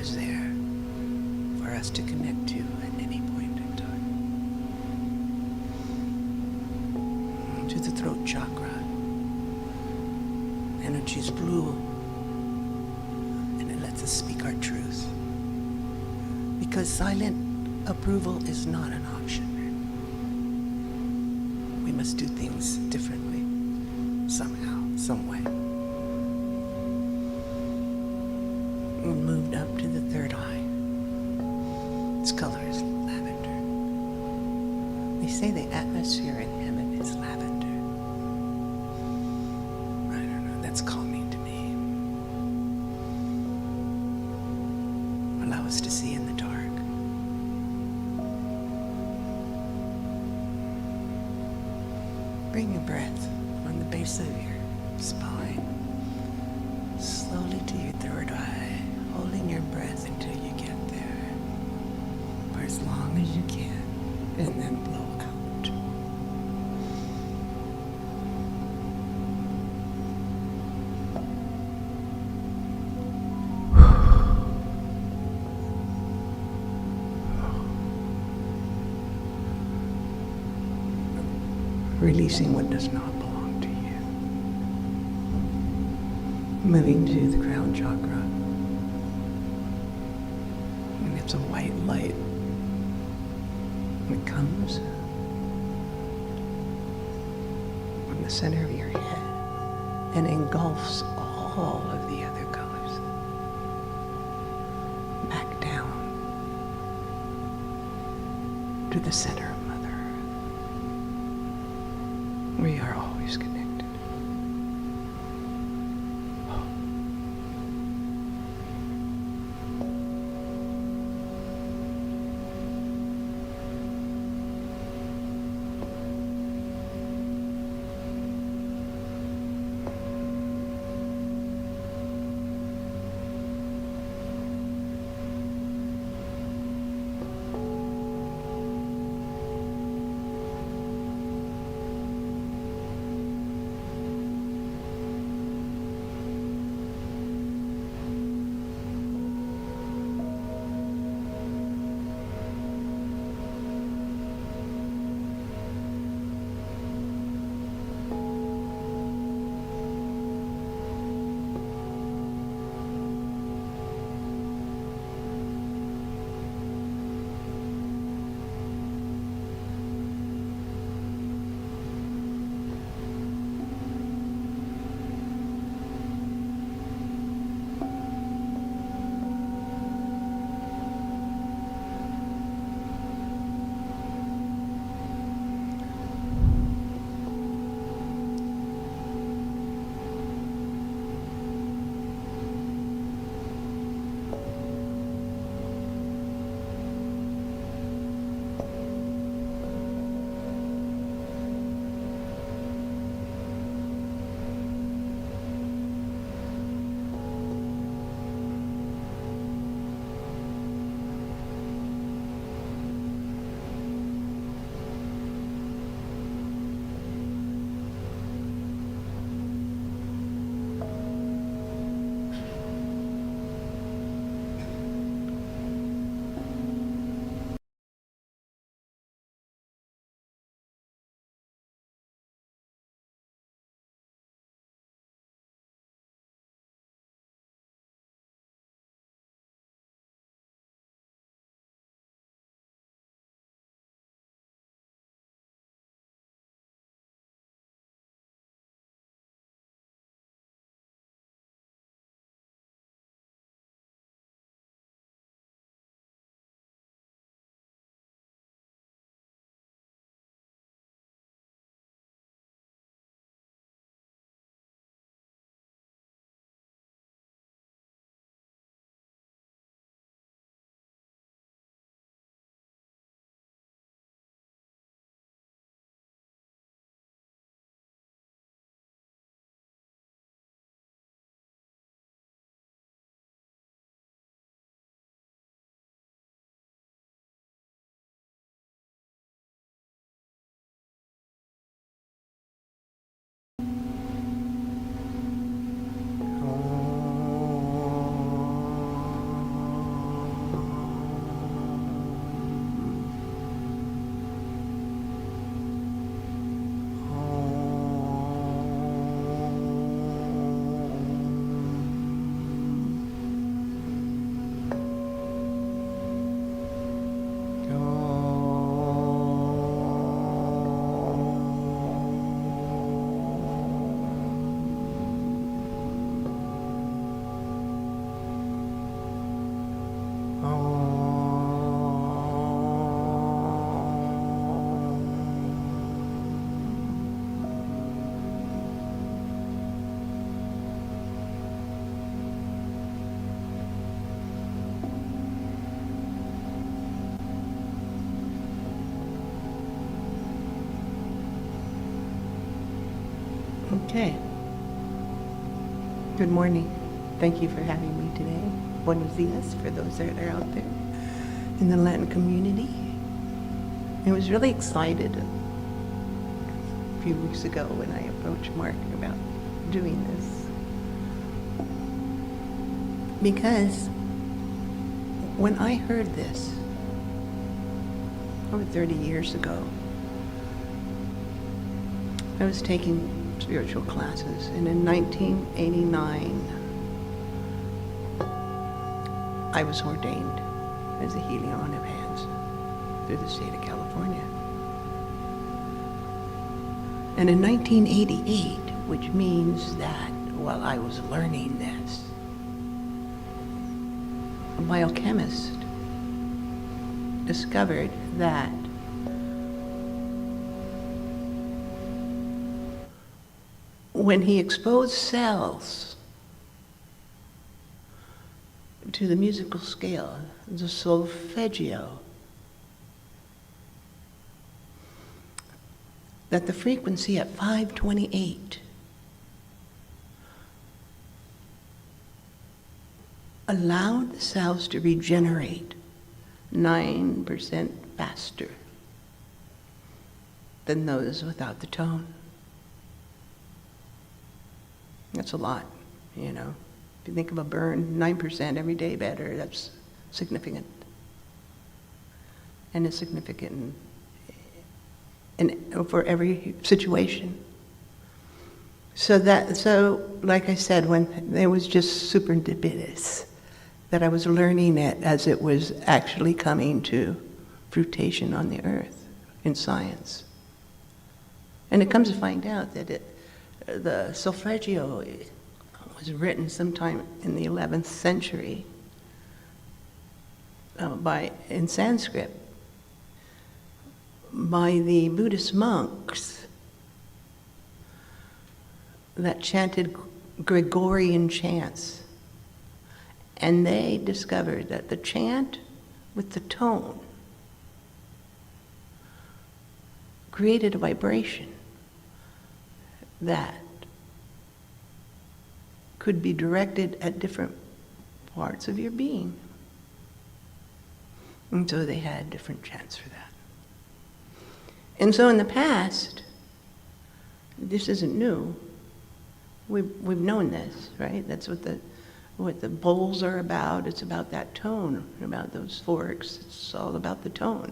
is there for us to connect to at any point in time. To the throat chakra. Energy's blue, and it lets us speak our truth. Because silent approval is not an option. We must do things differently, somehow, some way. We moved up to the third eye. Its color is lavender. They say the atmosphere in heaven is lavender. I don't know, that's calming to me. Allow us to see in the dark. Bring your breath on the base of your spine, slowly to your third eye, holding your breath until you get there, for as long as you can, and then blow out. Releasing what does not belong to you. Moving to the crown chakra. And it's a white light that comes from the center of your head and engulfs all of the other colors. Back down to the center of Mother Earth. We are always connected. Okay. Good morning. Thank you for having me today. Buenos dias for those that are out there in the Latin community. I was really excited a few weeks ago when I approached Mark about doing this. Because when I heard this over 30 years ago, I was taking spiritual classes, and in 1989, I was ordained as a healing on of hands through the state of California. And in 1988, which means that while I was learning this, a biochemist discovered that when he exposed cells to the musical scale, the solfeggio, that the frequency at 528 allowed the cells to regenerate 9% faster than those without the tone. That's a lot, you know. If you think of a burn, 9% every day better, that's significant. And it's significant for every situation. So like I said, when it was just serendipitous that I was learning it as it was actually coming to fruition on the earth in science. And it comes to find out that the solfeggio was written sometime in the 11th century in Sanskrit by the Buddhist monks that chanted Gregorian chants. And they discovered that the chant with the tone created a vibration that could be directed at different parts of your being. And so they had different chants for that. And so in the past, this isn't new. We've known this, right? That's what the bowls are about. It's about that tone, about those forks. It's all about the tone.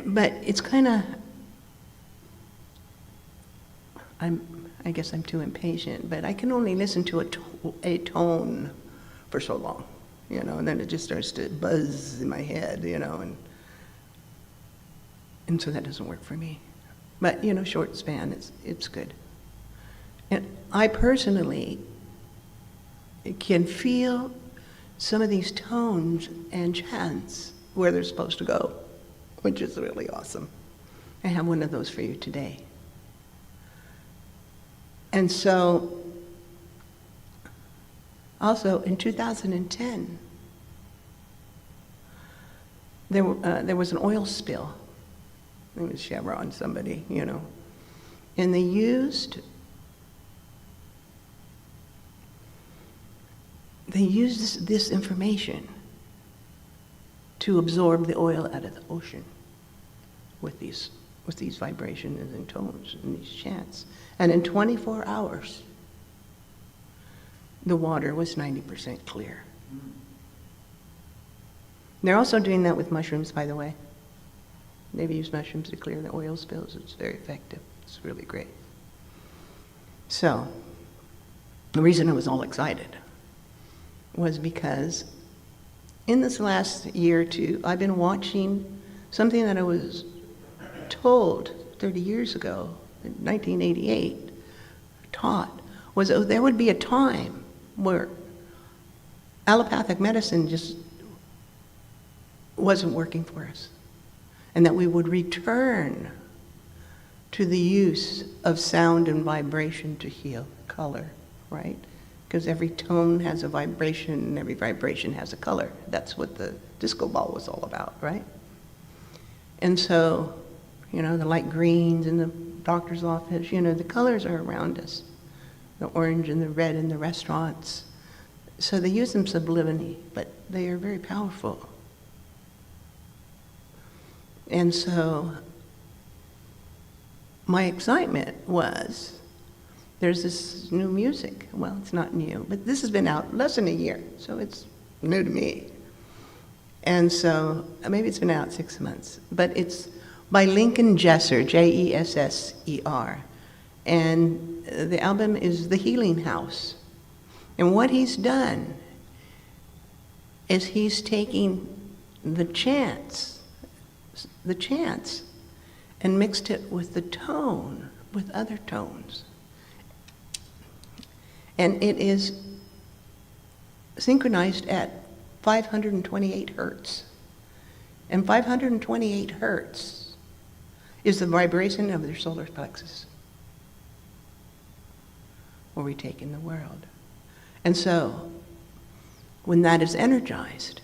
But it's kind of, I guess I'm too impatient, but I can only listen to a tone for so long, you know, and then it just starts to buzz in my head, you know, and so that doesn't work for me. But, you know, short span, it's good. And I personally can feel some of these tones and chants where they're supposed to go, which is really awesome. I have one of those for you today. And so, also in 2010, there was an oil spill. It was Chevron, somebody, you know. And they used this information to absorb the oil out of the ocean with these vibrations and tones and these chants. And in 24 hours, the water was 90% clear. They're also doing that with mushrooms, by the way. They've used mushrooms to clear the oil spills. It's very effective. It's really great. So, the reason I was all excited was because in this last year or two, I've been watching something that I was told 30 years ago, in 1988, taught, was that there would be a time where allopathic medicine just wasn't working for us, and that we would return to the use of sound and vibration to heal color, right? Because every tone has a vibration and every vibration has a color. That's what the disco ball was all about, right? And so You know, the light greens in the doctor's office, you know, the colors are around us. The orange and the red in the restaurants. So they use them subliminally, but they are very powerful. And so my excitement was, there's this new music. Well, it's not new, but this has been out less than a year, so it's new to me. And so, maybe it's been out 6 months, but it's by Lincoln Jesser, Jesser. And the album is The Healing House. And what he's done is he's taking the chants, and mixed it with the tone, with other tones. And it is synchronized at 528 hertz. And 528 hertz is the vibration of their solar plexus, where we take in the world. And so, when that is energized,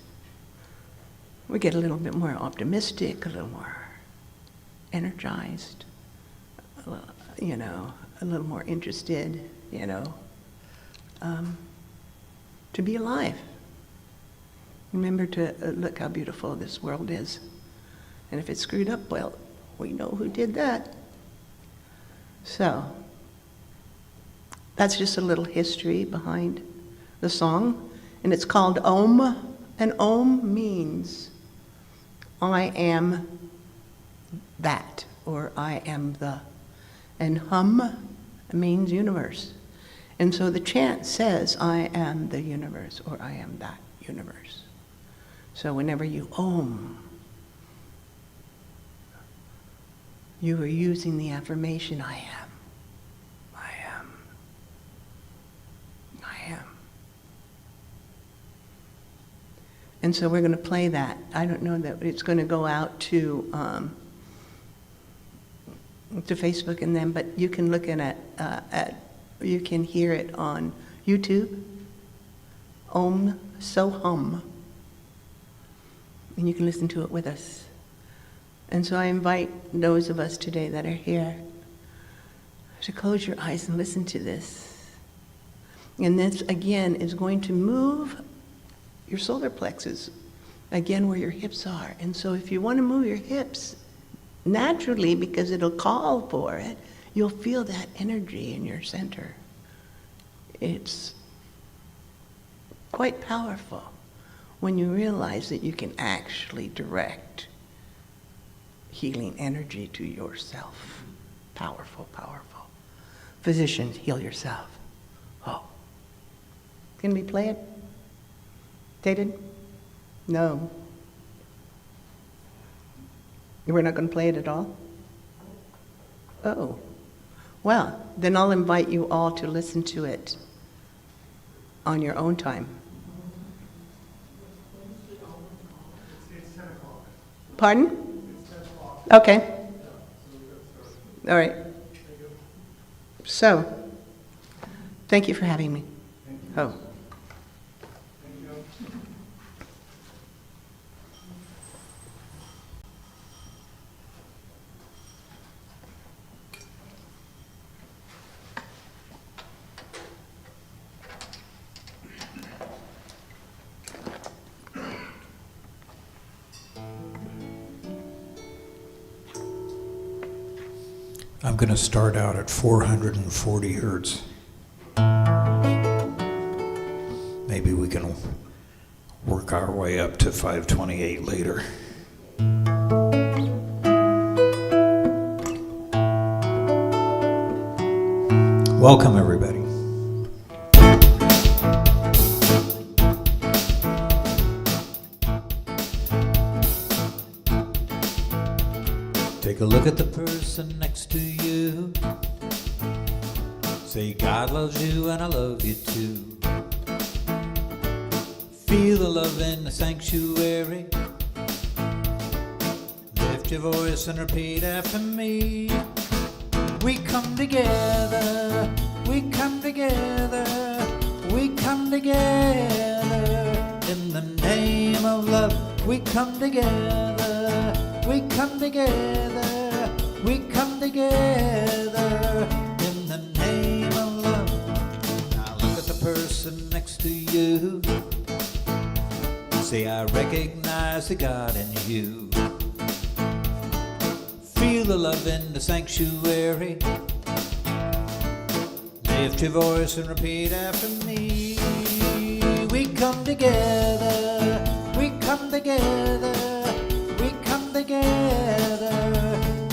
we get a little bit more optimistic, a little more energized, you know, a little more interested, you know, to be alive. Remember to look how beautiful this world is. And if it's screwed up, well, we know who did that. So, that's just a little history behind the song. And it's called Om. And Om means I am that, or I am the. And Hum means universe. And so the chant says, I am the universe, or I am that universe. So whenever you Om, you are using the affirmation, I am, I am, I am. And so we're going to play that. I don't know that it's going to go out to Facebook and them, but you can look you can hear it on YouTube. Om So Hum. And you can listen to it with us. And so I invite those of us today that are here to close your eyes and listen to this. And this, again, is going to move your solar plexus, again, where your hips are. And so if you want to move your hips naturally, because it'll call for it, you'll feel that energy in your center. It's quite powerful when you realize that you can actually direct healing energy to yourself. Powerful, powerful. Physicians, heal yourself. Oh. Can we play it? Dated? No. We're not going to play it at all? Oh. Well, then I'll invite you all to listen to it on your own time. It's 10 o'clock. Pardon? It's 10 o'clock. Okay. Yeah, so we've got to start. All right. Thank you. So, thank you for having me. Thank you. Oh. Thank you. I'm going to start out at 440 hertz. Maybe we can work our way up to 528 later. Welcome, everybody. Take a look at the person next to you. Say, God loves you and I love you too. Feel the love in the sanctuary. Lift your voice and repeat after me. We come together, we come together, we come together. In the name of love, we come together, we come together. we come together in the name of love. Now look at the person next to you. Say, I recognize the God in you. Feel the love in the sanctuary. Lift your voice and repeat after me. We come together, we come together, we come together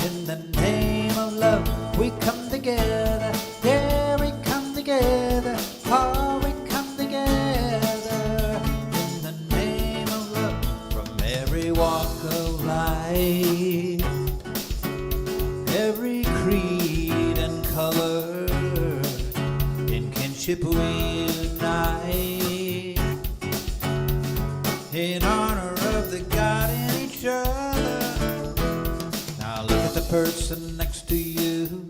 in the name of love. We come together, yeah, we come together, oh, we come together in the name of love. From every walk of life, every creed and color, in kinship we unite, in honor of the God in each other. Now look at the person next to you.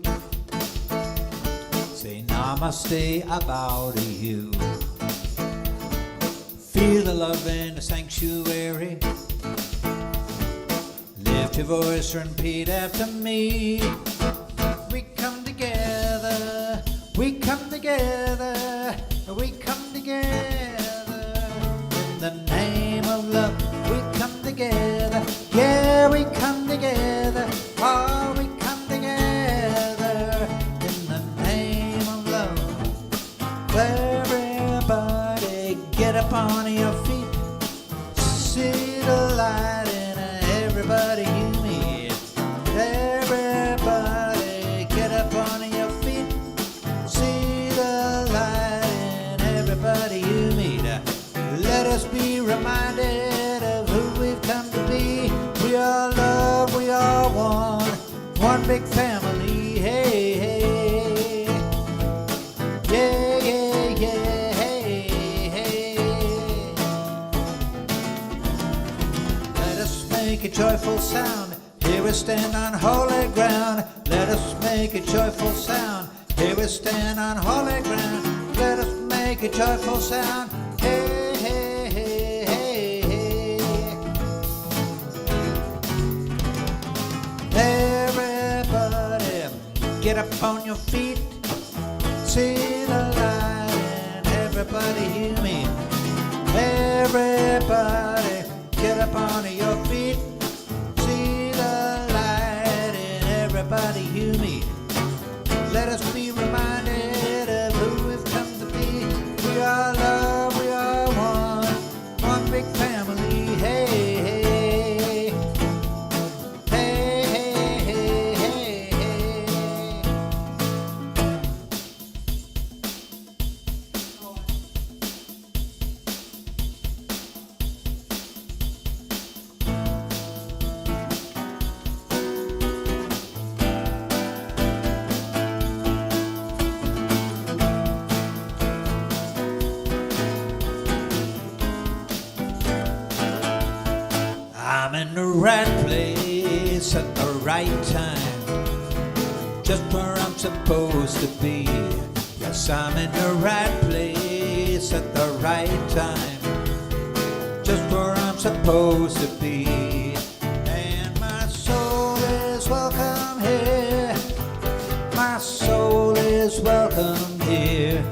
Say, namaste, I bow to you. Feel the love in the sanctuary. Lift your voice and repeat after me. We come together, we come together, we come together in the name of love. We come together, yeah, we come together, oh, we come together in the name of love. Everybody get up on your feet, see the light in everybody you meet. Everybody get up on your feet, see the light in everybody you meet. Let us be reminded of who we've come to be. We are love, we are one big family. Hey, hey, yeah, yeah, yeah, hey, hey. Let us make a joyful sound. Here we stand on holy ground. Let us make a joyful sound. Here we stand on holy ground. Let us make a joyful sound. Hey, hey, hey, hey, hey. Everybody, get up on your feet. See the light in everybody you meet. Everybody, get up on your feet. See the light in everybody you meet. Let us be reminded of who we've come to be. We are love, we are one big family. Hey, hey, hey, hey, hey, hey, hey. I'm in the right place at the right time, just where I'm supposed to be. Yes, I'm in the right place at the right time, just where I'm supposed to be. And my soul is welcome here. My soul is welcome here.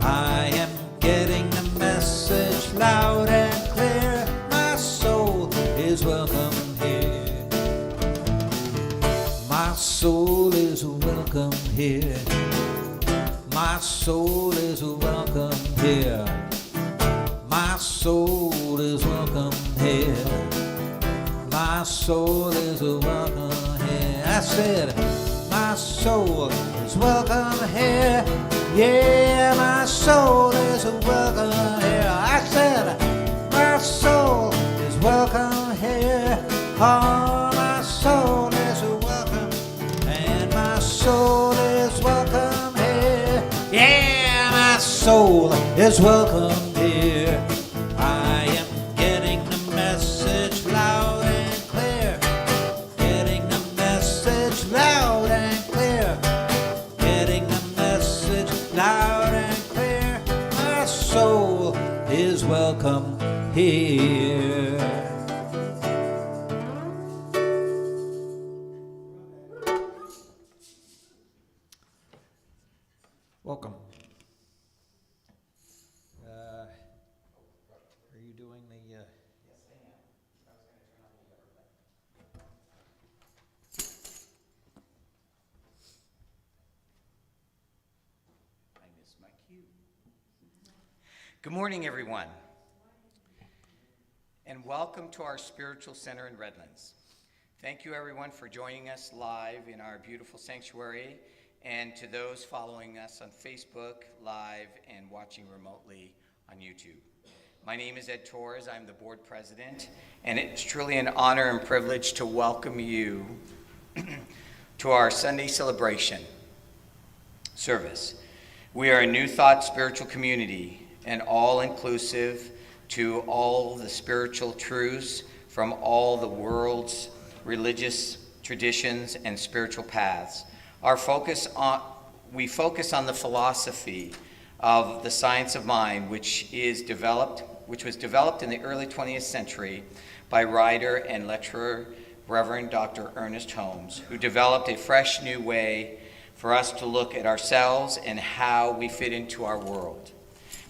I am getting the message loud and clear. My soul is welcome here. My soul is welcome here. My soul is welcome here. My soul is welcome here. My soul is welcome here. I said, my soul is welcome here. Yeah, my soul is welcome here. I said, my soul is welcome here. Oh, my soul is welcome, and my soul is welcome here. Yeah, my soul is welcome here. I am getting the message loud and clear. Getting the message loud and clear. Getting the message loud and clear. My soul is welcome here. Good morning, everyone, and welcome to our Spiritual Center in Redlands. Thank you, everyone, for joining us live in our beautiful sanctuary, and to those following us on Facebook Live and watching remotely on YouTube. My name is Ed Torres. I'm the board president, and it's truly an honor and privilege to welcome you to our Sunday celebration service. We are a New Thought spiritual community and all-inclusive to all the spiritual truths from all the world's religious traditions and spiritual paths. We focus on the philosophy of the science of mind, which was developed in the early 20th century by writer and lecturer Reverend Dr. Ernest Holmes, who developed a fresh new way for us to look at ourselves and how we fit into our world.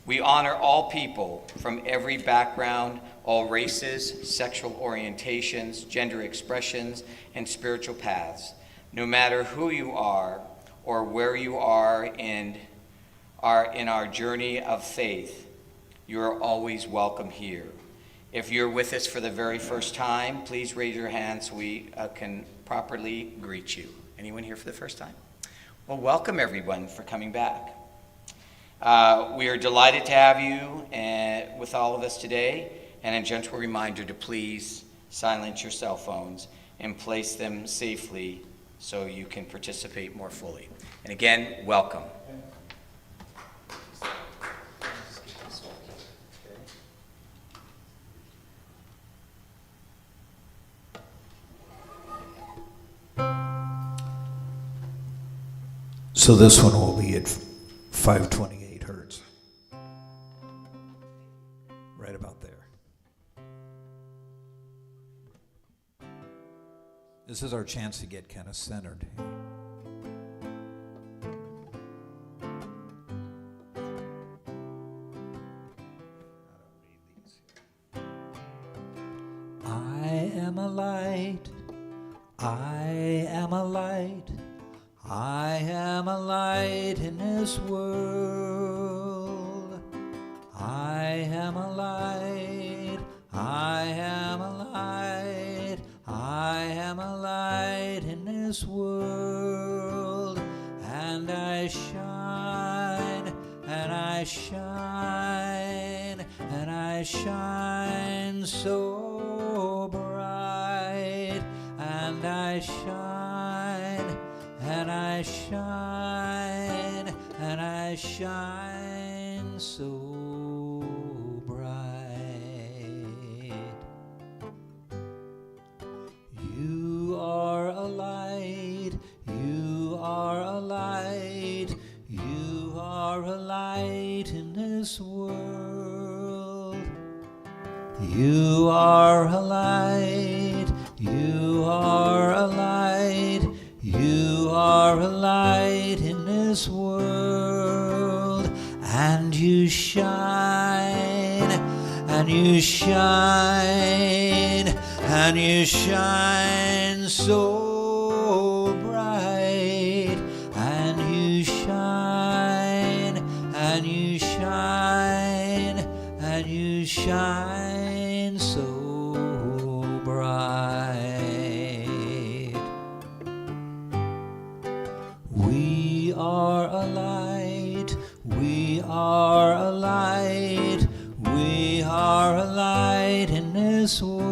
We honor all people from every background, all races, sexual orientations, gender expressions, and spiritual paths. No matter who you are or where you are in our journey of faith, you are always welcome here. If you're with us for the very first time, please raise your hand so we can properly greet you. Anyone here for the first time? Well, welcome everyone for coming back. We are delighted to have you with all of us today, and a gentle reminder to please silence your cell phones and place them safely so you can participate more fully. And again, welcome. So this one will be at 528 hertz. Right about there. This is our chance to get kind of centered. I am a light. I am a light. I am a light in this world. I am a light. I am a light. I am a light in this world. And I shine, and I shine, and I shine so bright. And I shine, and I shine, and I shine so bright. You are a light, you are a light, you are a light in this world. You are a light, you are a light, you are a light in this world, and you shine, and you shine, and you shine so bright, and you shine, and you shine, and you shine so bright. We are a light, we are a light, we are a light in this world.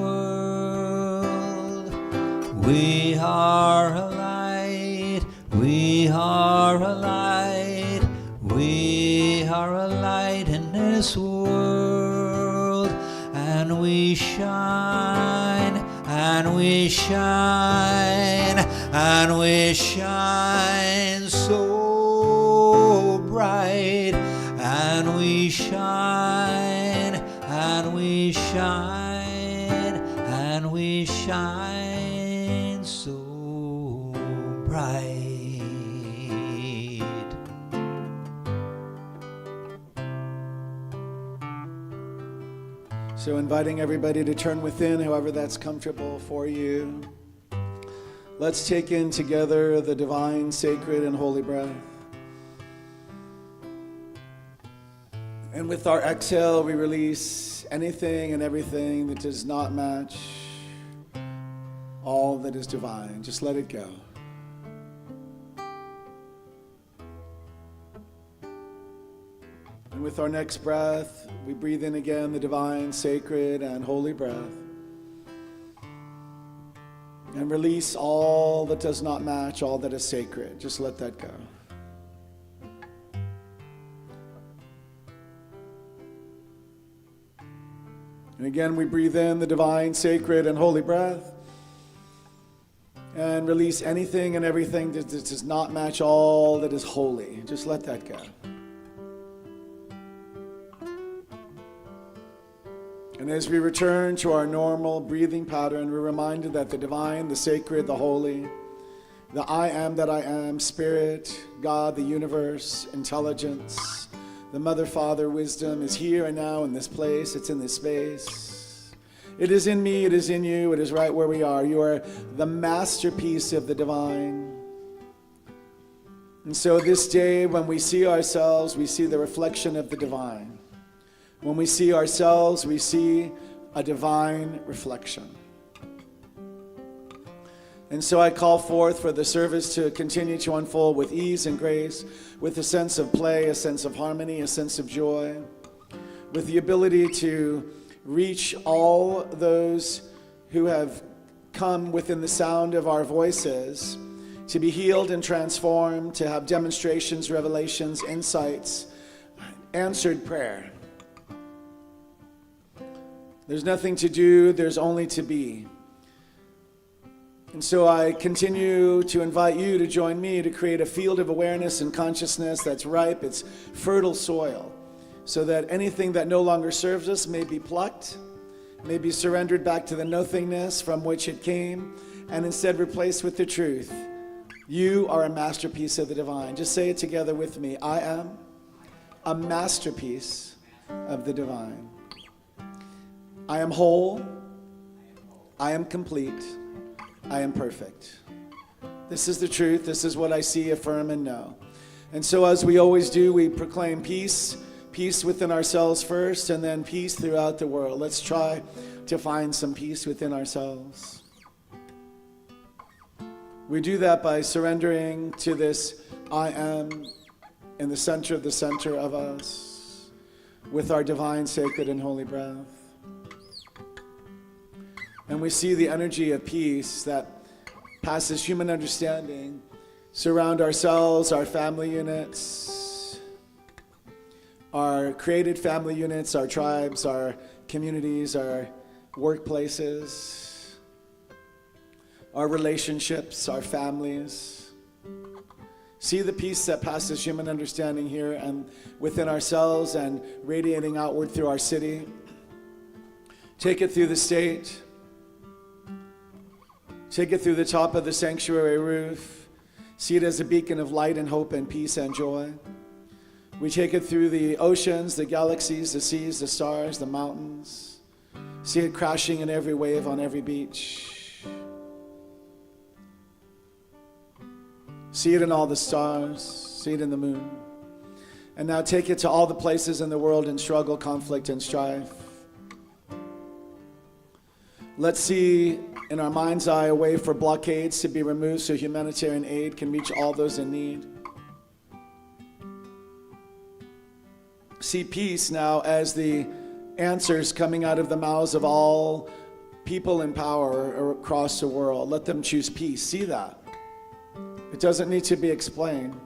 We are a light, we are a light, we are a light in this world. And we shine, and we shine, and we shine so bright, and we shine, and we shine, and we shine so bright. So inviting everybody to turn within, however that's comfortable for you. Let's take in together the divine, sacred, and holy breath. And with our exhale, we release anything and everything that does not match all that is divine. Just let it go. And with our next breath, we breathe in again the divine, sacred, and holy breath. And release all that does not match all that is sacred. Just let that go. And again, we breathe in the divine, sacred, and holy breath. And release anything and everything that does not match all that is holy. Just let that go. And as we return to our normal breathing pattern, we're reminded that the divine, the sacred, the holy, the I am that I am, Spirit, God, the universe, intelligence, the Mother, Father, wisdom is here and now in this place. It's in this space. It is in me. It is in you. It is right where we are. You are the masterpiece of the divine. And so this day, when we see ourselves, we see the reflection of the divine. When we see ourselves, we see a divine reflection. And so I call forth for the service to continue to unfold with ease and grace, with a sense of play, a sense of harmony, a sense of joy, with the ability to reach all those who have come within the sound of our voices, to be healed and transformed, to have demonstrations, revelations, insights, answered prayer. There's nothing to do, there's only to be. And so I continue to invite you to join me to create a field of awareness and consciousness that's ripe, it's fertile soil, so that anything that no longer serves us may be plucked, may be surrendered back to the nothingness from which it came, and instead replaced with the truth. You are a masterpiece of the divine. Just say it together with me. I am a masterpiece of the divine. I am whole, I am complete, I am perfect. This is the truth, this is what I see, affirm, and know. And so as we always do, we proclaim peace, peace within ourselves first, and then peace throughout the world. Let's try to find some peace within ourselves. We do that by surrendering to this I am in the center of us, with our divine, sacred, and holy breath. And we see the energy of peace that passes human understanding surround ourselves, our family units, our created family units, our tribes, our communities, our workplaces, our relationships, our families. See the peace that passes human understanding here and within ourselves and radiating outward through our city. Take it through the state. Take it through the top of the sanctuary roof. See it as a beacon of light and hope and peace and joy. We take it through the oceans, the galaxies, the seas, the stars, the mountains. See it crashing in every wave on every beach. See it in all the stars. See it in the moon. And now take it to all the places in the world in struggle, conflict, and strife. Let's see in our mind's eye a way for blockades to be removed so humanitarian aid can reach all those in need. See peace now as the answers coming out of the mouths of all people in power across the world. Let them choose peace. See that. It doesn't need to be explained.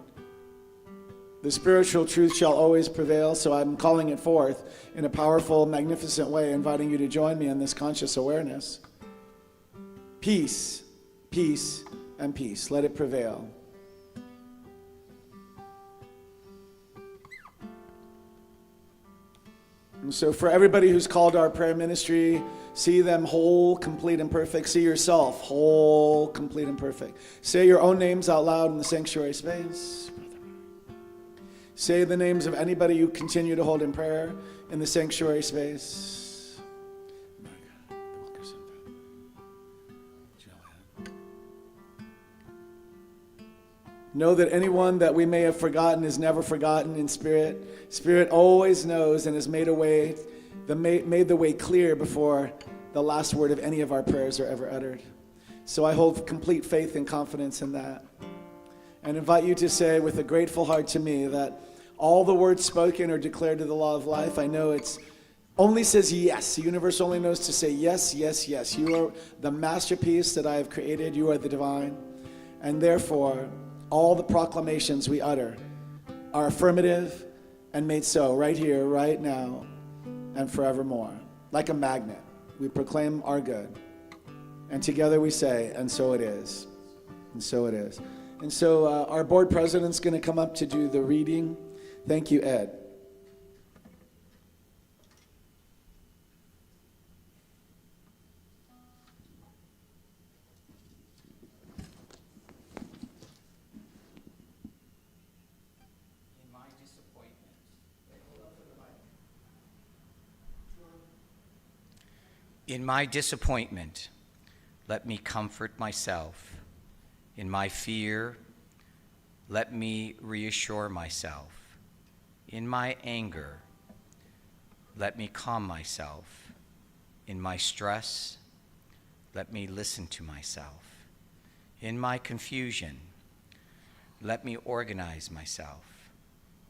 The spiritual truth shall always prevail, so I'm calling it forth in a powerful, magnificent way, inviting you to join me in this conscious awareness. Peace, peace, and peace. Let it prevail. And so for everybody who's called our prayer ministry, see them whole, complete, and perfect. See yourself whole, complete, and perfect. Say your own names out loud in the sanctuary space. Say the names of anybody you continue to hold in prayer in the sanctuary space. Know that anyone that we may have forgotten is never forgotten in Spirit. Spirit always knows and has made the way clear before the last word of any of our prayers are ever uttered. So I hold complete faith and confidence in that. And invite you to say with a grateful heart to me that all the words spoken or declared to the law of life, I know it's only says yes. The universe only knows to say yes, yes, yes. You are the masterpiece that I have created. You are the divine. And therefore, all the proclamations we utter are affirmative and made so right here, right now, and forevermore. Like a magnet, we proclaim our good. And together we say, and so it is. And so it is. And so our board president's going to come up to do the reading. Thank you, Ed. In my disappointment, let me comfort myself. In my fear, let me reassure myself. In my anger, let me calm myself. In my stress, let me listen to myself. In my confusion, let me organize myself.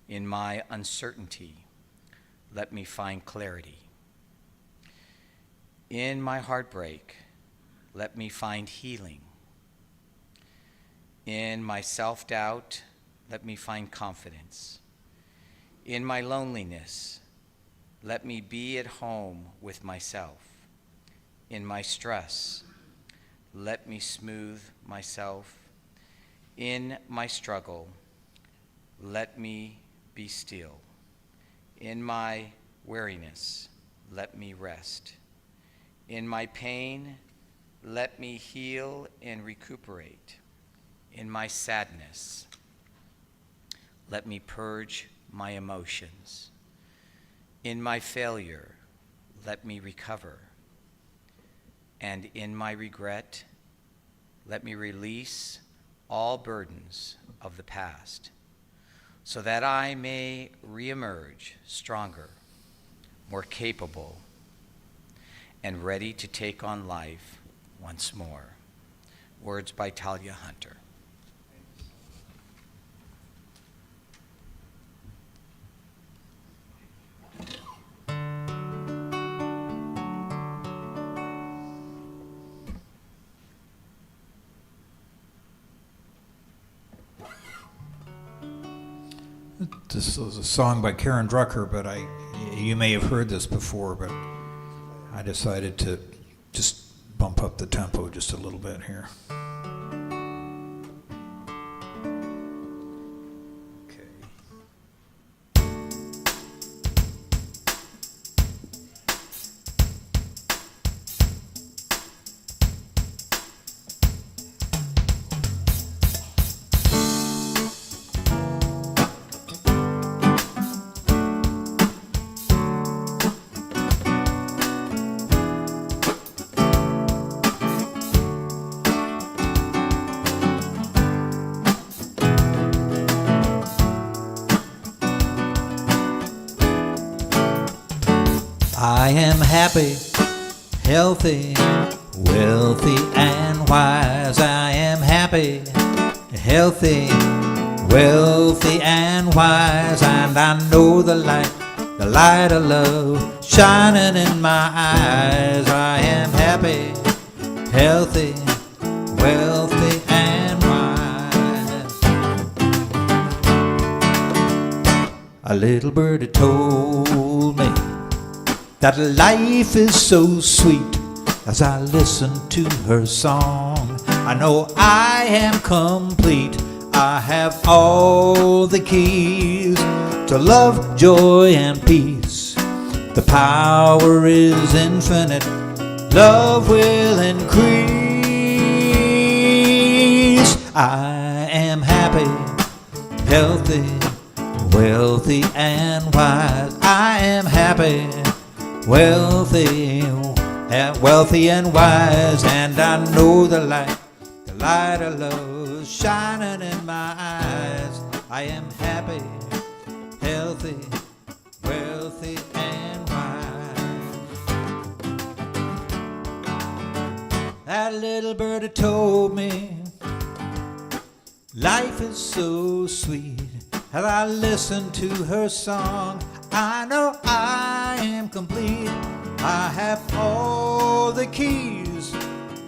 In my uncertainty, let me find clarity. In my heartbreak, let me find healing. In my self-doubt, let me find confidence. In my loneliness, let me be at home with myself. In my stress, let me smooth myself. In my struggle, let me be still. In my weariness, let me rest. In my pain, let me heal and recuperate. In my sadness, let me purge my emotions. In my failure, let me recover. And in my regret, let me release all burdens of the past, so that I may reemerge stronger, more capable, and ready to take on life once more. Words by Talia Hunter. This was a song by Karen Drucker, but you may have heard this before, but I decided to just bump up the tempo just a little bit here. I am happy, healthy, wealthy, and wise. I am happy, healthy, wealthy, and wise. And I know the light of love shining in my eyes. I am happy, healthy, wealthy, and wise. A little birdie told me that life is so sweet. As I listen to her song, I know I am complete. I have all the keys to love, joy, and peace. The power is infinite. Love will increase. I am happy, healthy, wealthy, and wise. I am happy, wealthy and wise, and I know the light light of love shining in my eyes. I am happy, healthy, wealthy, and wise. That little birdie told me life is so sweet. As I listen to her song, I know I am complete. I have all the keys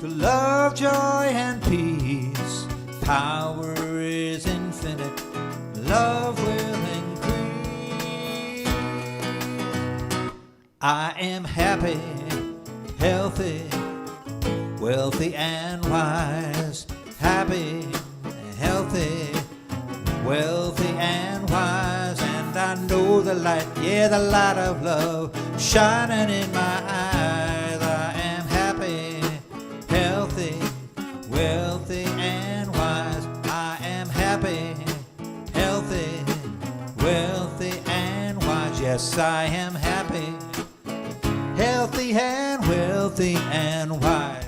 to love, joy, and peace. Power is infinite, love will increase. I am happy, healthy, wealthy, and wise. Happy, healthy, wealthy, and wise. And I know the light, yeah, the light of love shining in my eyes. I am happy, healthy, wealthy, and wise. I am happy, healthy, wealthy, and wise. Yes, I am happy, healthy, and wealthy, and wise.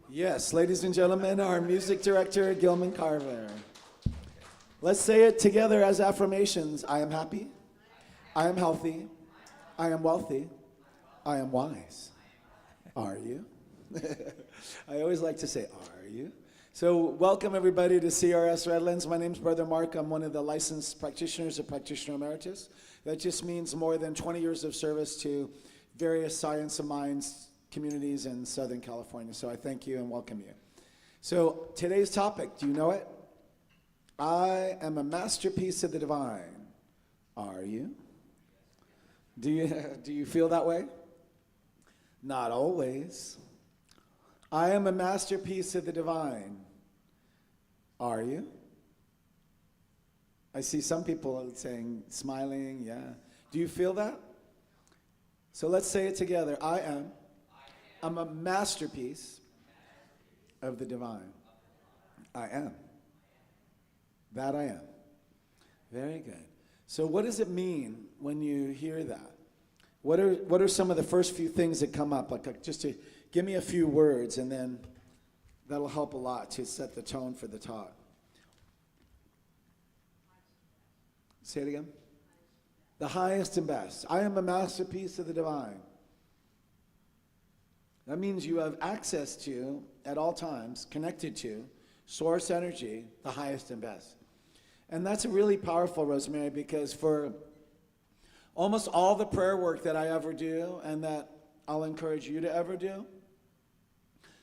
Yes, ladies and gentlemen, our music director, Gilman Carver. Let's say it together as affirmations. I am happy, I am healthy, I am wealthy, I am wise. Are you? I always like to say, are you? So welcome everybody to CRS Redlands. My name's Brother Mark. I'm one of the licensed practitioners of Practitioner Emeritus. That just means more than 20 years of service to various science of minds communities in Southern California. So I thank you and welcome you. So today's topic, do you know it? I am a masterpiece of the divine. Are you? Do you feel that way? Not always. I am a masterpiece of the divine. Are you? I see some people saying, smiling, yeah. Do you feel that? So let's say it together. I'm a masterpiece of the divine. I am. That I am. Very good. So what does it mean when you hear that? What are some of the first few things that come up? Like just to give me a few words, and then that'll help a lot to set the tone for the talk. Say it again. The highest and best. I am a masterpiece of the divine. That means you have access to, at all times, connected to, source energy, the highest and best. And that's really powerful, Rosemary, because for almost all the prayer work that I ever do, and that I'll encourage you to ever do,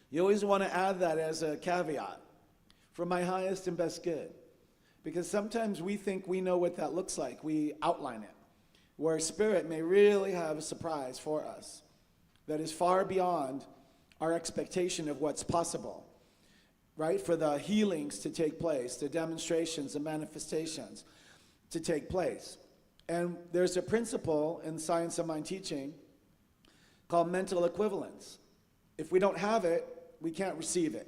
you always want to add that as a caveat, for my highest and best good. Because sometimes we think we know what that looks like. We outline it, where Spirit may really have a surprise for us that is far beyond our expectation of what's possible, right? For the healings to take place, the demonstrations, the manifestations to take place. And there's a principle in science of mind teaching called mental equivalence. If we don't have it, we can't receive it.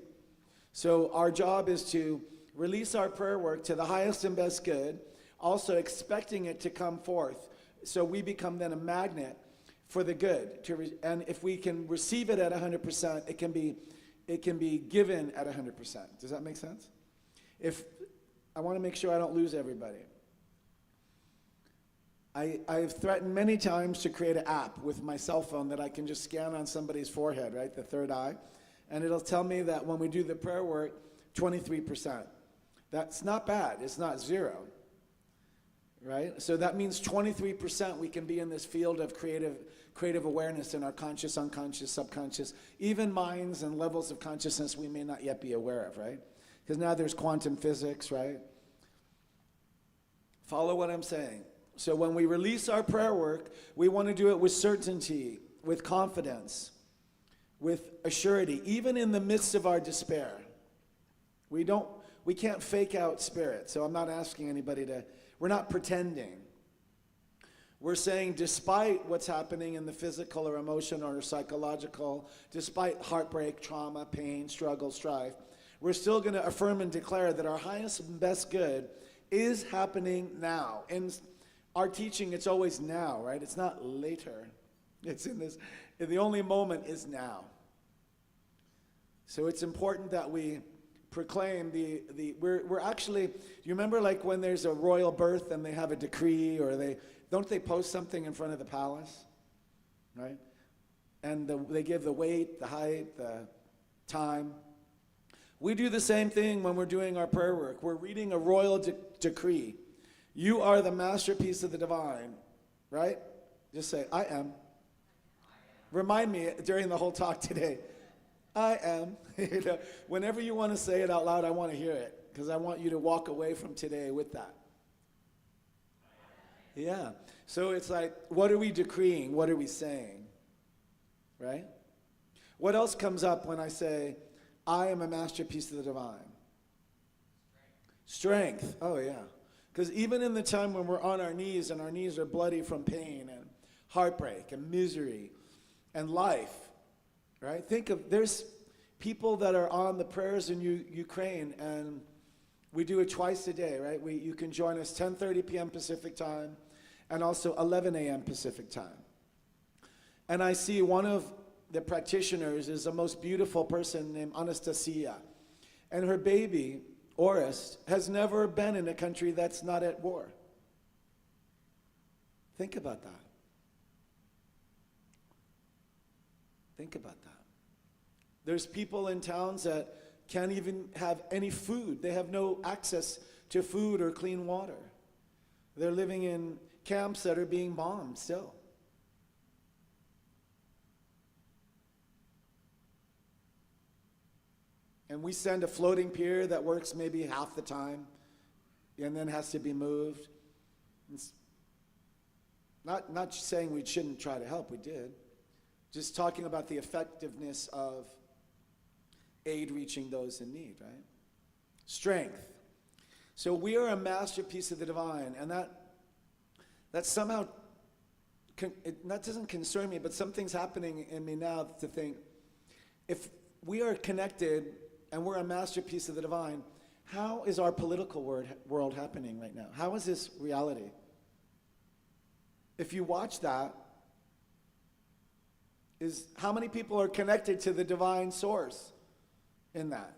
So our job is to release our prayer work to the highest and best good, also expecting it to come forth, so we become then a magnet for the good. And if we can receive it at 100%, it can be given at 100%. Does that make sense? I want to make sure I don't lose everybody. I've threatened many times to create an app with my cell phone that I can just scan on somebody's forehead, right, the third eye, and it'll tell me that when we do the prayer work, 23%. That's not bad. It's not zero, right? So that means 23% we can be in this field of creative awareness in our conscious, unconscious, subconscious, even minds and levels of consciousness we may not yet be aware of, right? Because now there's quantum physics, right? Follow what I'm saying. So when we release our prayer work, we want to do it with certainty, with confidence, with assurity, even in the midst of our despair. We can't fake out Spirit, so I'm not asking anybody we're not pretending. We're saying despite what's happening in the physical or emotional or psychological, despite heartbreak, trauma, pain, struggle, strife, we're still going to affirm and declare that our highest and best good is happening now. In our teaching, it's always now, right? It's not later. It's in this, the only moment is now. So it's important that we proclaim we're actually, do you remember like when there's a royal birth and they have a decree, or don't they post something in front of the palace, right? And they give the weight, the height, the time. We do the same thing when we're doing our prayer work. We're reading a royal decree. You are the masterpiece of the divine, right? Just say, I am. Remind me during the whole talk today, I am. You know, whenever you want to say it out loud, I want to hear it, because I want you to walk away from today with that. Yeah. So it's like, what are we decreeing? What are we saying? Right? What else comes up when I say, I am a masterpiece of the divine? Strength. Oh, yeah. Because even in the time when we're on our knees and our knees are bloody from pain and heartbreak and misery and life, right? Think of, there's people that are on the prayers in Ukraine, and we do it twice a day, right? You can join us 10:30 p.m. Pacific time and also 11 a.m. Pacific time. And I see one of the practitioners is the most beautiful person named Anastasia. And her baby, Orest, has never been in a country that's not at war. Think about that. Think about that. There's people in towns that can't even have any food. They have no access to food or clean water. They're living in camps that are being bombed still. And we send a floating pier that works maybe half the time and then has to be moved. It's not saying we shouldn't try to help, we did. Just talking about the effectiveness of aid reaching those in need, right? Strength. So we are a masterpiece of the divine, and that somehow, that doesn't concern me, but something's happening in me now to think, if we are connected and we're a masterpiece of the divine, how is our political world happening right now? How is this reality? If you watch that, is how many people are connected to the divine source in that?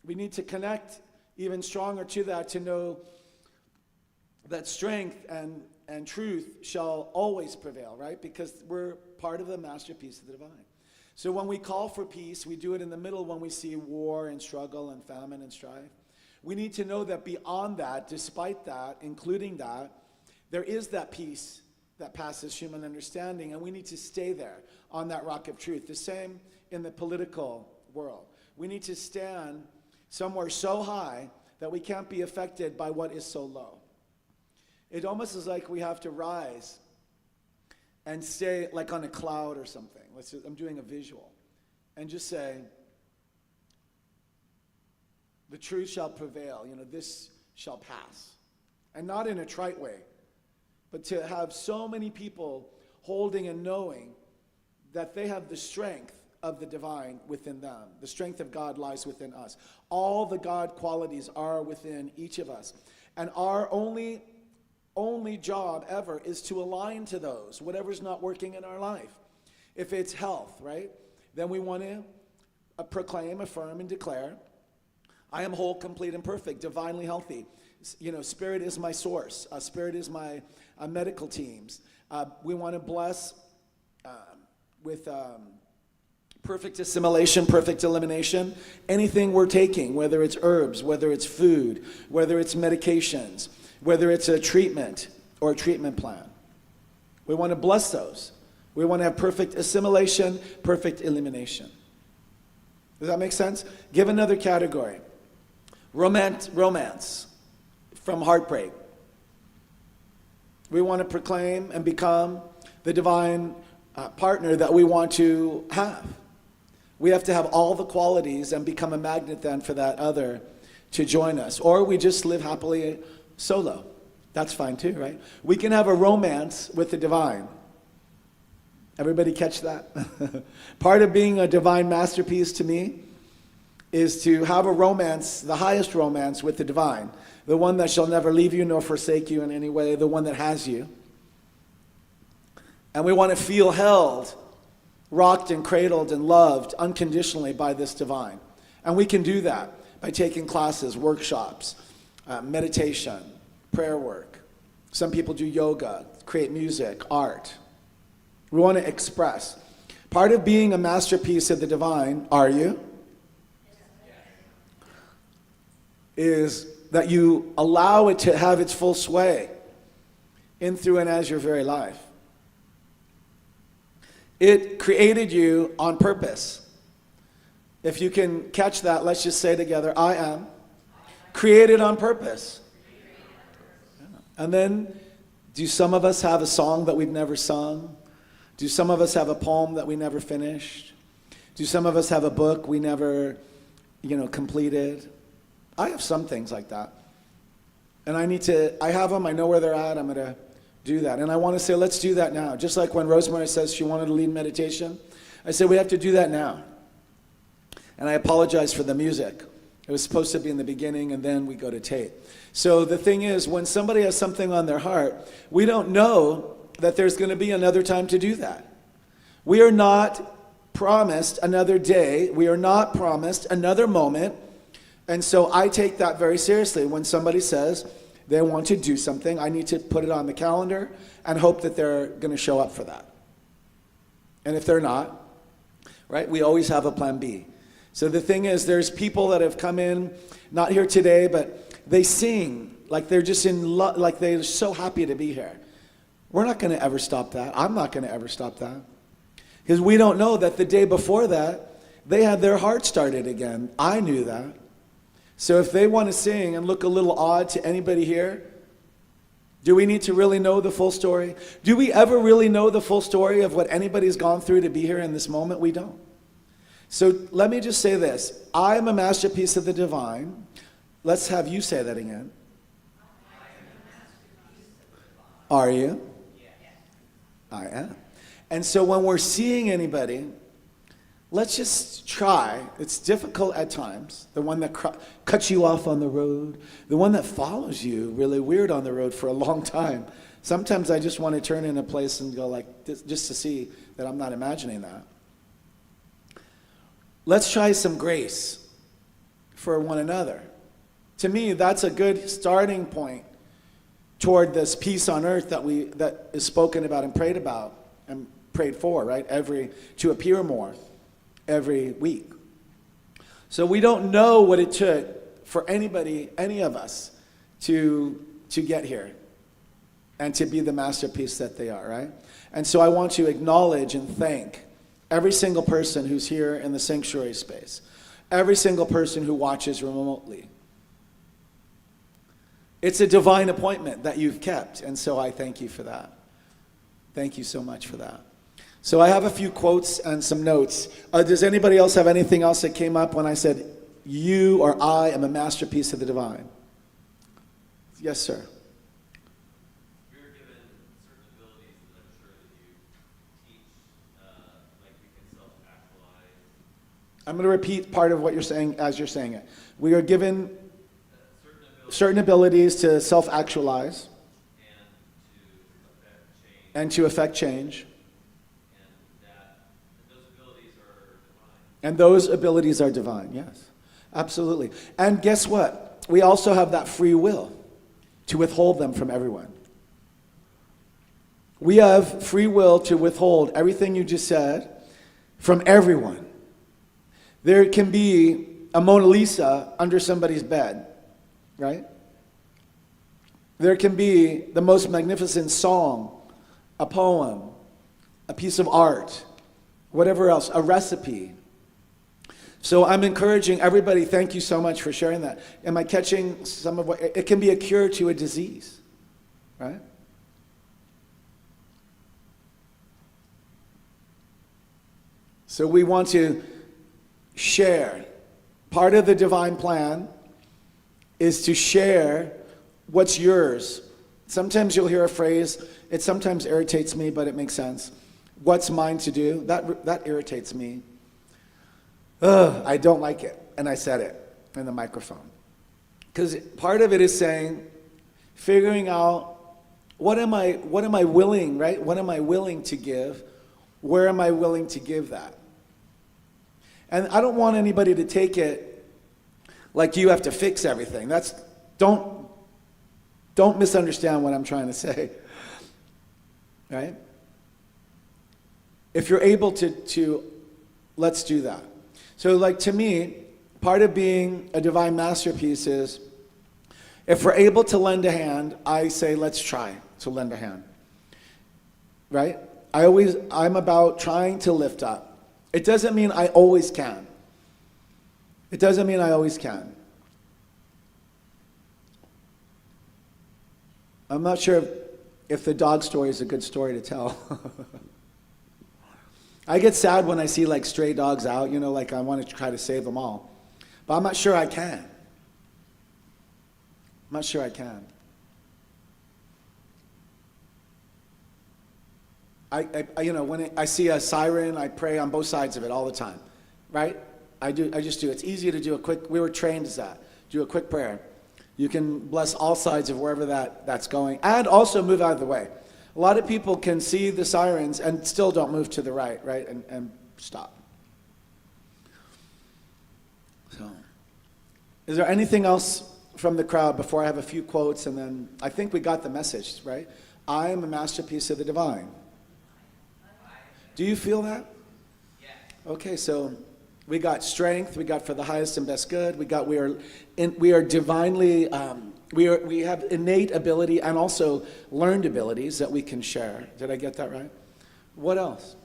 We need to connect even stronger to that, to know that strength and truth shall always prevail, right? Because we're part of the masterpiece of the divine. So when we call for peace, we do it in the middle when we see war and struggle and famine and strife. We need to know that beyond that, despite that, including that, there is that peace that passes human understanding, and we need to stay there on that rock of truth. The same in the political world. We need to stand somewhere so high that we can't be affected by what is so low. It almost is like we have to rise and stay like on a cloud or something. I'm doing a visual. And just say, the truth shall prevail. You know, this shall pass. And not in a trite way, but to have so many people holding and knowing that they have the strength of the divine within them. The strength of God lies within us. All the God qualities are within each of us. And our only job ever is to align to those, whatever's not working in our life. If it's health, right, then we want to proclaim, affirm, and declare, I am whole, complete, and perfect, divinely healthy. You know, Spirit is my source. Spirit is my medical teams. We want to bless with perfect assimilation, perfect elimination. Anything we're taking, whether it's herbs, whether it's food, whether it's medications, whether it's a treatment or a treatment plan. We want to bless those. We want to have perfect assimilation, perfect elimination. Does that make sense? Give another category. Romance from heartbreak. We want to proclaim and become the divine partner that we want to have. We have to have all the qualities and become a magnet then for that other to join us. Or we just live happily solo. That's fine too, right? We can have a romance with the divine. Everybody catch that? Part of being a divine masterpiece to me is to have a romance, the highest romance with the divine, the one that shall never leave you nor forsake you in any way, the one that has you. And we want to feel held rocked and cradled and loved unconditionally by this divine. And we can do that by taking classes, workshops, meditation, prayer work. Some people do yoga, create music, art. We want to express. Part of being a masterpiece of the divine, are you? Is that you allow it to have its full sway in, through, and as your very life. It created you on purpose. If you can catch that, let's just say together, I am created on purpose. And then, do some of us have a song that we've never sung? Do some of us have a poem that we never finished? Do some of us have a book we never, completed? I have some things like that. And I have them, I know where they're at, I'm going to do that. And I want to say, let's do that now. Just like when Rosemary says she wanted to lead meditation, I said, we have to do that now. And I apologize for the music. It was supposed to be in the beginning, and then we go to tape. So the thing is, when somebody has something on their heart, we don't know that there's going to be another time to do that. We are not promised another day. We are not promised another moment. And so I take that very seriously. When somebody says they want to do something, I need to put it on the calendar and hope that they're going to show up for that. And if they're not, right, we always have a plan B. So the thing is, there's people that have come in, not here today, but they sing like they're just like they're so happy to be here. We're not going to ever stop that. I'm not going to ever stop that. Because we don't know that the day before that, they had their heart started again. I knew that. So if they want to sing and look a little odd to anybody here, do we need to really know the full story? Do we ever really know the full story of what anybody's gone through to be here in this moment? We don't. So let me just say this. I am a masterpiece of the divine. Let's have you say that again. Are you? I am. And so when we're seeing anybody, let's just try. It's difficult at times. The one that cuts you off on the road, the one that follows you really weird on the road for a long time. Sometimes I just want to turn in a place and go like this, just to see that I'm not imagining that. Let's try some grace for one another. To me, that's a good starting point toward this peace on earth that is spoken about and prayed for, right? To appear more every week. So we don't know what it took for anybody, any of us, to get here and to be the masterpiece that they are, right? And so I want to acknowledge and thank every single person who's here in the sanctuary space, every single person who watches remotely. It's a divine appointment that you've kept, and so I thank you for that. Thank you so much for that. So I have a few quotes and some notes. Does anybody else have anything else that came up when I said, you or I am a masterpiece of the divine? Yes, sir. We were given certain abilities that I'm sure that you teach, like we can self-actualize. I'm going to repeat part of what you're saying as you're saying it. We are given certain abilities to self-actualize and to affect change. And those abilities are divine, yes. Absolutely. And guess what? We also have that free will to withhold them from everyone. We have free will to withhold everything you just said from everyone. There can be a Mona Lisa under somebody's bed, right? There can be the most magnificent song, a poem, a piece of art, whatever else, a recipe. So I'm encouraging everybody, thank you so much for sharing that. Am I catching some of what, it can be a cure to a disease, right? So we want to share. Part of the divine plan is to share what's yours. Sometimes you'll hear a phrase, it sometimes irritates me, but it makes sense. What's mine to do? That irritates me. I don't like it. And I said it in the microphone. Because part of it is saying, figuring out what am I willing, right? What am I willing to give? Where am I willing to give that? And I don't want anybody to take it like you have to fix everything. Don't misunderstand what I'm trying to say. Right? If you're able to let's do that. So like to me, part of being a divine masterpiece is if we're able to lend a hand, I say let's try to lend a hand. Right? I'm about trying to lift up. It doesn't mean I always can. It doesn't mean I always can. I'm not sure if the dog story is a good story to tell. I get sad when I see like stray dogs out, like I want to try to save them all. But I'm not sure I can. I'm not sure I can. When I see a siren, I pray on both sides of it all the time, right? I just do. It's easy to do we were trained as that. Do a quick prayer. You can bless all sides of wherever that's going, and also move out of the way. A lot of people can see the sirens and still don't move to the right, and stop. So, is there anything else from the crowd before I have a few quotes, and then I think we got the message, right? I am a masterpiece of the divine. Do you feel that? Yeah. Okay, so we got strength, we got for the highest and best good, we are divinely, we have innate ability and also learned abilities that we can share. Did I get that right? What else?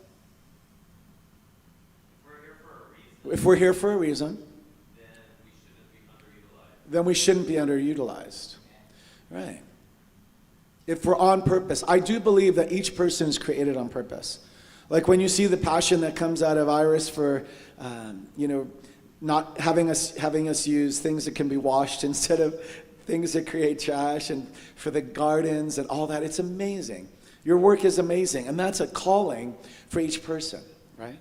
If we're here for a reason, then we shouldn't be underutilized. Right. If we're on purpose, I do believe that each person is created on purpose. Like when you see the passion that comes out of Iris for, not having us use things that can be washed instead of things that create trash, and for the gardens and all that, it's amazing. Your work is amazing, and that's a calling for each person, right?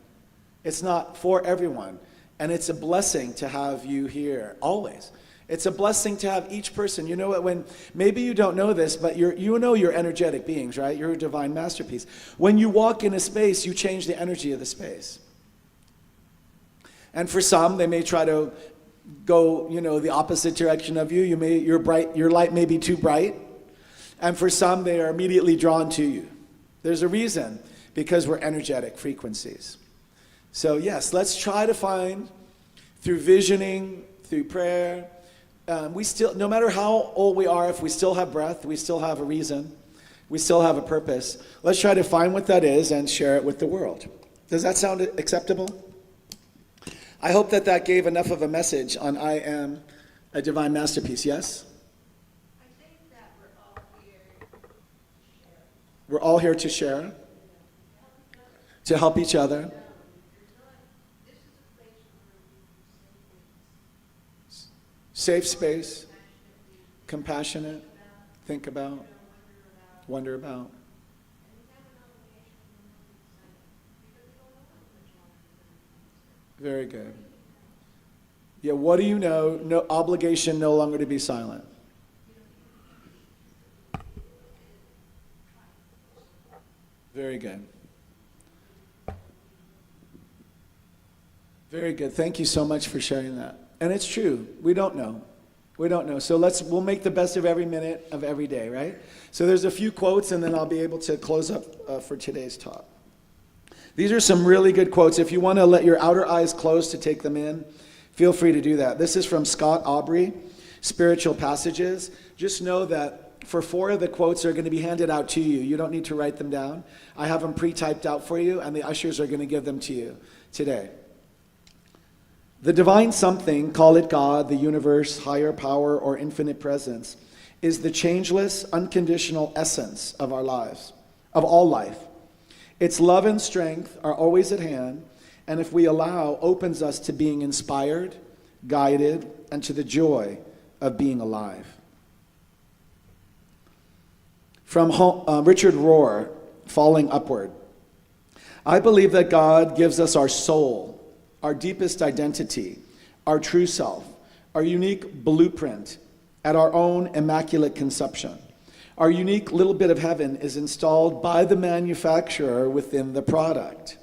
It's not for everyone, and it's a blessing to have you here always. It's a blessing to have each person. You know what, when maybe you don't know this, but you're energetic beings, right? You're a divine masterpiece. When you walk in a space, you change the energy of the space. And for some, they may try to go, the opposite direction of you. Your light may be too bright. And for some, they are immediately drawn to you. There's a reason, because we're energetic frequencies. So yes, let's try to find, through visioning, through prayer, no matter how old we are, if we still have breath, we still have a reason, we still have a purpose. Let's try to find what that is and share it with the world. Does that sound acceptable? I hope that gave enough of a message on I am a divine masterpiece, yes? I think that we're all here to share. We're all here to share, to help each other. This is a place where Safe space, compassionate, think about, wonder about. Very good. Yeah, what do you know? No obligation, no longer to be silent. Very good. Very good. Thank you so much for sharing that. And it's true. We don't know. We don't know. So we'll make the best of every minute of every day, right? So there's a few quotes, and then I'll be able to close up for today's talk. These are some really good quotes. If you want to let your outer eyes close to take them in, feel free to do that. This is from Scott Aubrey, Spiritual Passages. Just know that for 4 of the quotes are going to be handed out to you. You don't need to write them down. I have them pre-typed out for you, and the ushers are going to give them to you today. The divine something, call it God, the universe, higher power, or infinite presence, is the changeless, unconditional essence of our lives, of all life. Its love and strength are always at hand, and if we allow, opens us to being inspired, guided, and to the joy of being alive. From Richard Rohr, Falling Upward. I believe that God gives us our soul, our deepest identity, our true self, our unique blueprint at our own immaculate conception. Our unique little bit of heaven is installed by the manufacturer within the product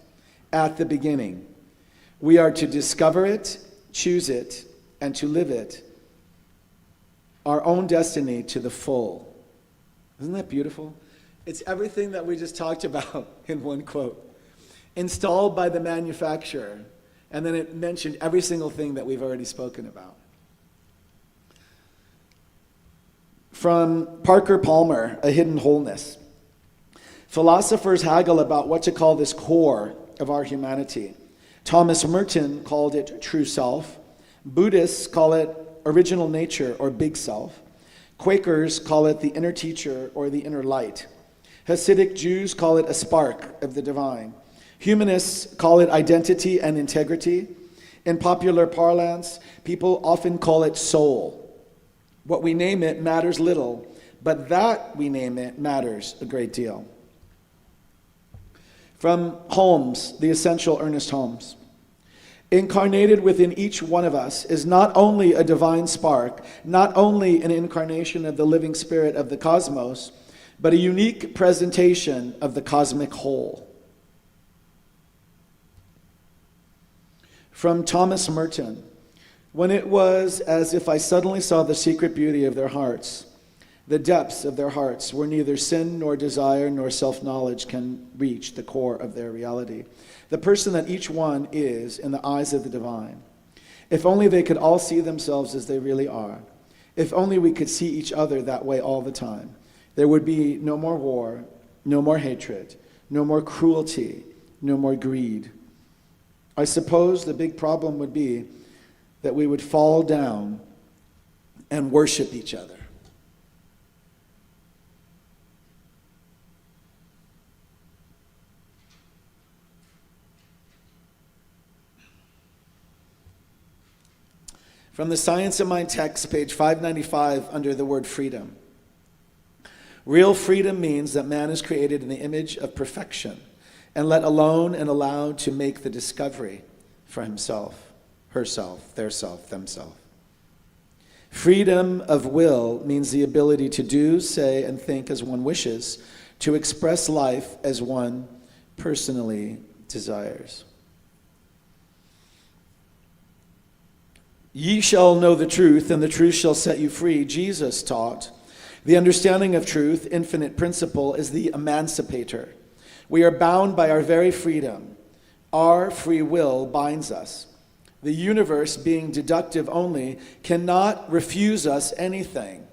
at the beginning. We are to discover it, choose it, and to live it, our own destiny to the full. Isn't that beautiful? It's everything that we just talked about in one quote. Installed by the manufacturer. And then it mentioned every single thing that we've already spoken about. From Parker Palmer, A Hidden Wholeness. Philosophers haggle about what to call this core of our humanity. Thomas Merton called it true self. Buddhists call it original nature or big self. Quakers call it the inner teacher or the inner light. Hasidic Jews call it a spark of the divine. Humanists call it identity and integrity. In popular parlance, people often call it soul. What we name it matters little, but that we name it matters a great deal. From Holmes, the essential Ernest Holmes. Incarnated within each one of us is not only a divine spark, not only an incarnation of the living spirit of the cosmos, but a unique presentation of the cosmic whole. From Thomas Merton. When it was as if I suddenly saw the secret beauty of their hearts, the depths of their hearts, where neither sin nor desire nor self-knowledge can reach the core of their reality. The person that each one is in the eyes of the divine. If only they could all see themselves as they really are. If only we could see each other that way all the time. There would be no more war, no more hatred, no more cruelty, no more greed. I suppose the big problem would be that we would fall down and worship each other. From the Science of Mind text, page 595, under the word freedom. Real freedom means that man is created in the image of perfection and let alone and allowed to make the discovery for himself, herself, their self, themselves. Freedom of will means the ability to do, say, and think as one wishes, to express life as one personally desires. Ye shall know the truth, and the truth shall set you free, Jesus taught. The understanding of truth, infinite principle, is the emancipator. We are bound by our very freedom. Our free will binds us. The universe, being deductive only, cannot refuse us anything.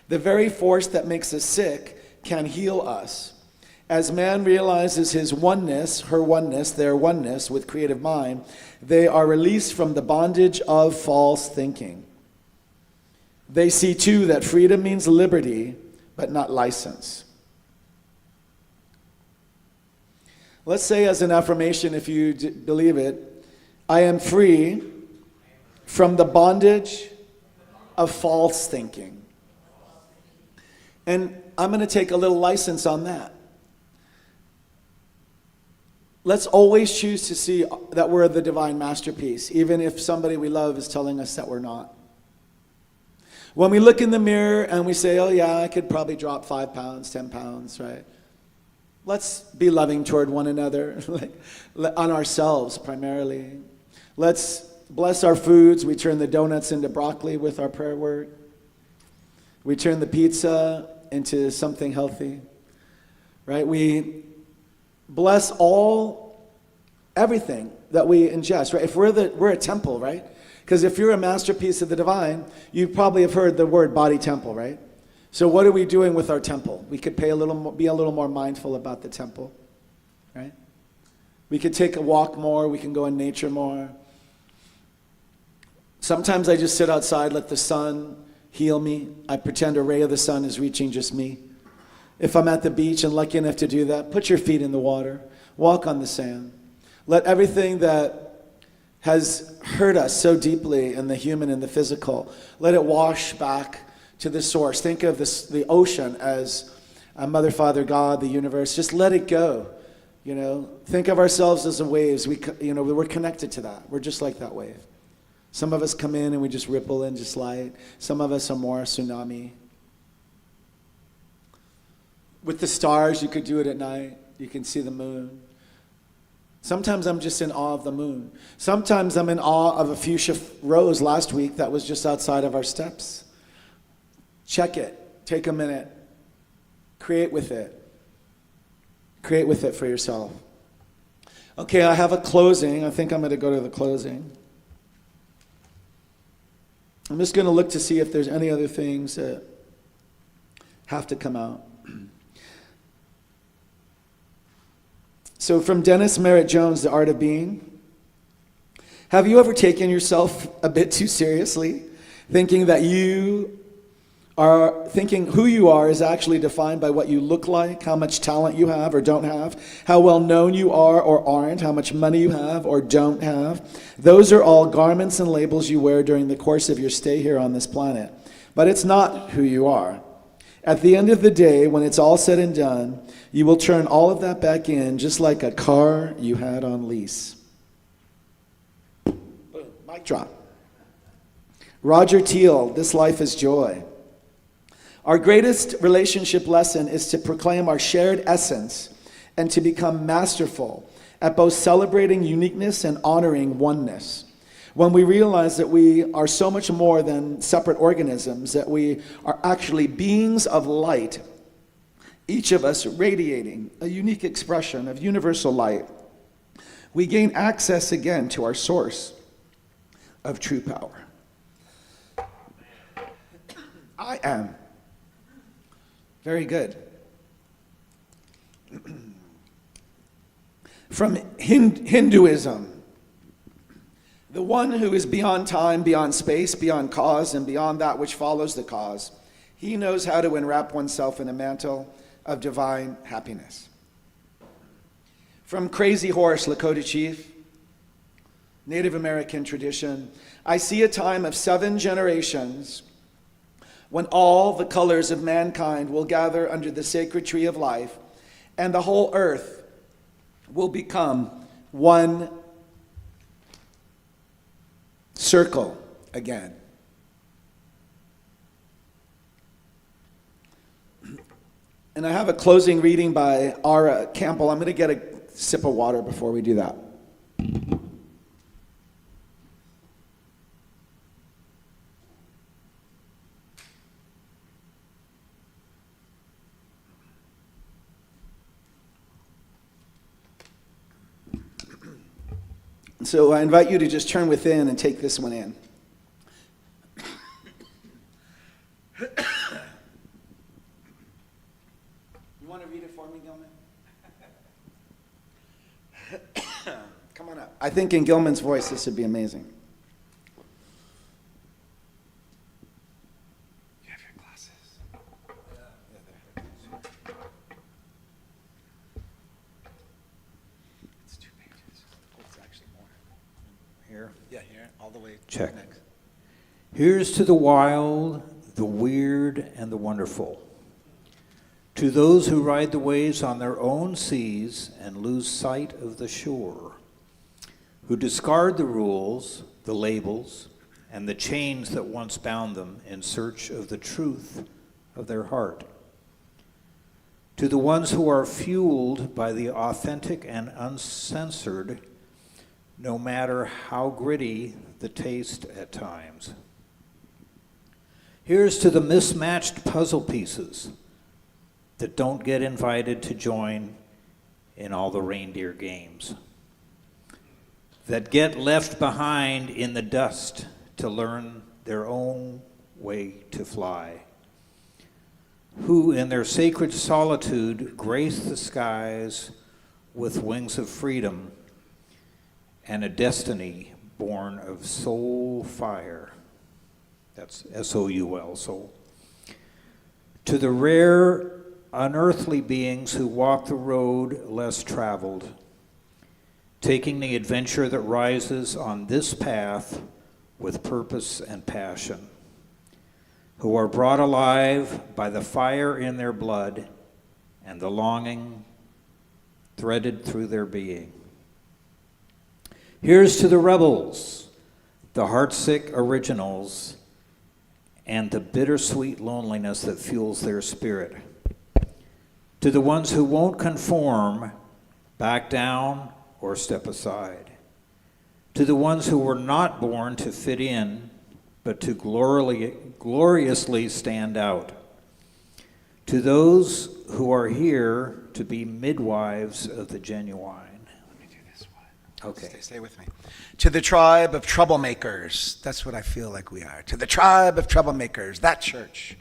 The very force that makes us sick can heal us. As man realizes his oneness, her oneness, their oneness with creative mind, they are released from the bondage of false thinking. They see too that freedom means liberty, but not license. Let's say as an affirmation, if you believe it, I am free from the bondage of false thinking. And I'm going to take a little license on that. Let's always choose to see that we're the divine masterpiece, even if somebody we love is telling us that we're not. When we look in the mirror and we say, oh yeah, I could probably drop 5 pounds, 10 pounds, right? Let's be loving toward one another, on ourselves primarily. Let's bless our foods. We turn the donuts into broccoli with our prayer word. We turn the pizza into something healthy, right? We bless everything that we ingest, right? If we're a temple, right? Because if you're a masterpiece of the divine, you probably have heard the word body temple, right? So what are we doing with our temple? We could be a little more mindful about the temple, right? We could take a walk more. We can go in nature more. Sometimes I just sit outside, let the sun heal me. I pretend a ray of the sun is reaching just me. If I'm at the beach and lucky enough to do that, put your feet in the water. Walk on the sand. Let everything that has hurt us so deeply in the human and the physical, let it wash back to the source. Think of the ocean as a Mother, Father, God, the universe. Just let it go. Think of ourselves as the waves. We're connected to that. We're just like that wave. Some of us come in and we just ripple and just slide. Some of us are more tsunami. With the stars, you could do it at night. You can see the moon. Sometimes I'm just in awe of the moon. Sometimes I'm in awe of a fuchsia rose last week that was just outside of our steps. Check it. Take a minute. Create with it. Create with it for yourself. Okay, I have a closing. I think I'm going to go to the closing. I'm just going to look to see if there's any other things that have to come out. So from Dennis Merritt Jones, The Art of Being. Have you ever taken yourself a bit too seriously, thinking who you are is actually defined by what you look like, how much talent you have or don't have, how well known you are or aren't, how much money you have or don't have? Those are all garments and labels you wear during the course of your stay here on this planet. But it's not who you are. At the end of the day, when it's all said and done, you will turn all of that back in, just like a car you had on lease. Boom, mic drop. Roger Teal, This Life is Joy. Our greatest relationship lesson is to proclaim our shared essence and to become masterful at both celebrating uniqueness and honoring oneness. When we realize that we are so much more than separate organisms, that we are actually beings of light, each of us radiating a unique expression of universal light, we gain access again to our source of true power. I am. Very good. From Hinduism, the one who is beyond time, beyond space, beyond cause, and beyond that which follows the cause, he knows how to enwrap oneself in a mantle of divine happiness. From Crazy Horse, Lakota Chief, Native American tradition, I see a time of 7 generations when all the colors of mankind will gather under the sacred tree of life, and the whole earth will become one circle again. And I have a closing reading by Ara Campbell. I'm going to get a sip of water before we do that. So I invite you to just turn within and take this one in. You want to read it for me, Gilman? Come on up. I think in Gilman's voice this would be amazing. You have your glasses. It's 2 pages. Oh, it's actually more. Here. Yeah, here, all the way. Check. Next. Here's to the wild, the weird, and the wonderful. To those who ride the waves on their own seas and lose sight of the shore, who discard the rules, the labels, and the chains that once bound them in search of the truth of their heart. To the ones who are fueled by the authentic and uncensored, no matter how gritty the taste at times. Here's to the mismatched puzzle pieces that don't get invited to join in all the reindeer games, that get left behind in the dust to learn their own way to fly, who in their sacred solitude grace the skies with wings of freedom and a destiny born of soul fire. That's S-O-U-L, soul. To the rare, unearthly beings who walk the road less traveled, taking the adventure that rises on this path with purpose and passion, who are brought alive by the fire in their blood and the longing threaded through their being. Here's to the rebels, the heartsick originals, and the bittersweet loneliness that fuels their spirit. To the ones who won't conform, back down, or step aside. To the ones who were not born to fit in, but to gloriously stand out. To those who are here to be midwives of the genuine. Let me do this one. Okay. Stay with me. To the tribe of troublemakers. That's what I feel like we are. To the tribe of troublemakers. That church.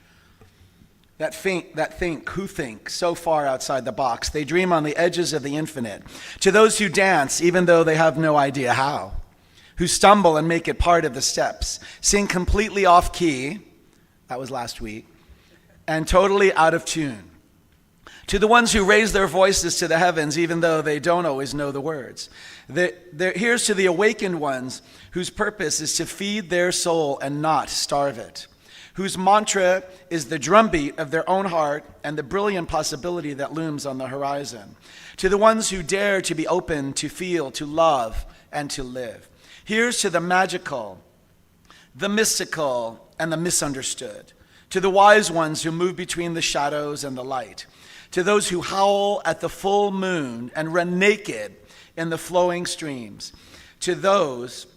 Who think so far outside the box. They dream on the edges of the infinite. To those who dance, even though they have no idea how. Who stumble and make it part of the steps. Sing completely off key. That was last week. And totally out of tune. To the ones who raise their voices to the heavens, even though they don't always know the words. Here's to the awakened ones whose purpose is to feed their soul and not starve it. Whose mantra is the drumbeat of their own heart and the brilliant possibility that looms on the horizon. To the ones who dare to be open, to feel, to love, and to live. Here's to the magical, the mystical, and the misunderstood. To the wise ones who move between the shadows and the light. To those who howl at the full moon and run naked in the flowing streams. To those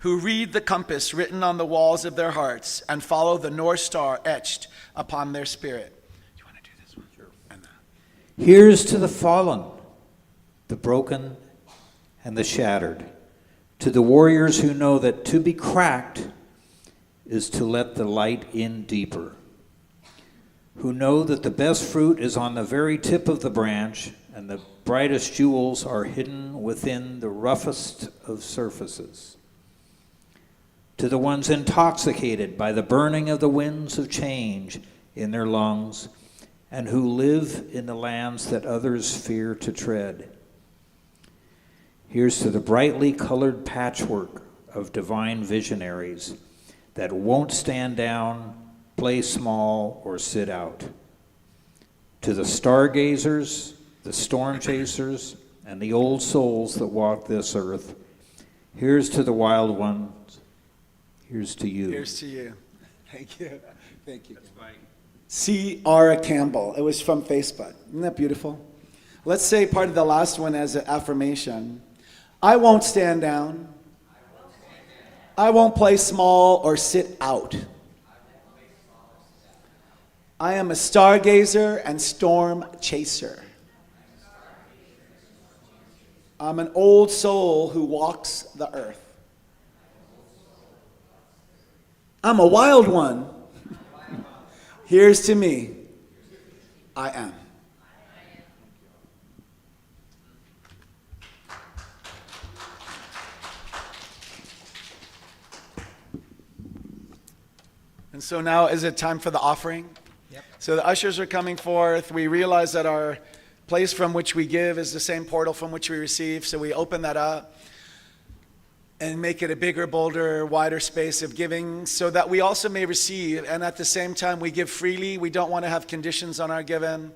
who read the compass written on the walls of their hearts and follow the North Star etched upon their spirit. Do you want to do this one? Sure. Here's to the fallen, the broken, and the shattered. To the warriors who know that to be cracked is to let the light in deeper. Who know that the best fruit is on the very tip of the branch and the brightest jewels are hidden within the roughest of surfaces. To the ones intoxicated by the burning of the winds of change in their lungs and who live in the lands that others fear to tread. Here's to the brightly colored patchwork of divine visionaries that won't stand down, play small, or sit out. To the stargazers, the storm chasers, and the old souls that walk this earth, here's to the wild ones. Here's to you. Here's to you. Thank you. Thank you. That's right. C.R. Campbell. It was from Facebook. Isn't that beautiful? Let's say part of the last one as an affirmation. I won't stand down. I won't play small or sit out. I am a stargazer and storm chaser. I'm an old soul who walks the earth. I'm a wild one. Here's to me. I am. And so now is it time for the offering? Yep. So the ushers are coming forth. We realize that our place from which we give is the same portal from which we receive. So we open that up and make it a bigger, bolder, wider space of giving so that we also may receive. And at the same time, we give freely. We don't want to have conditions on our giving.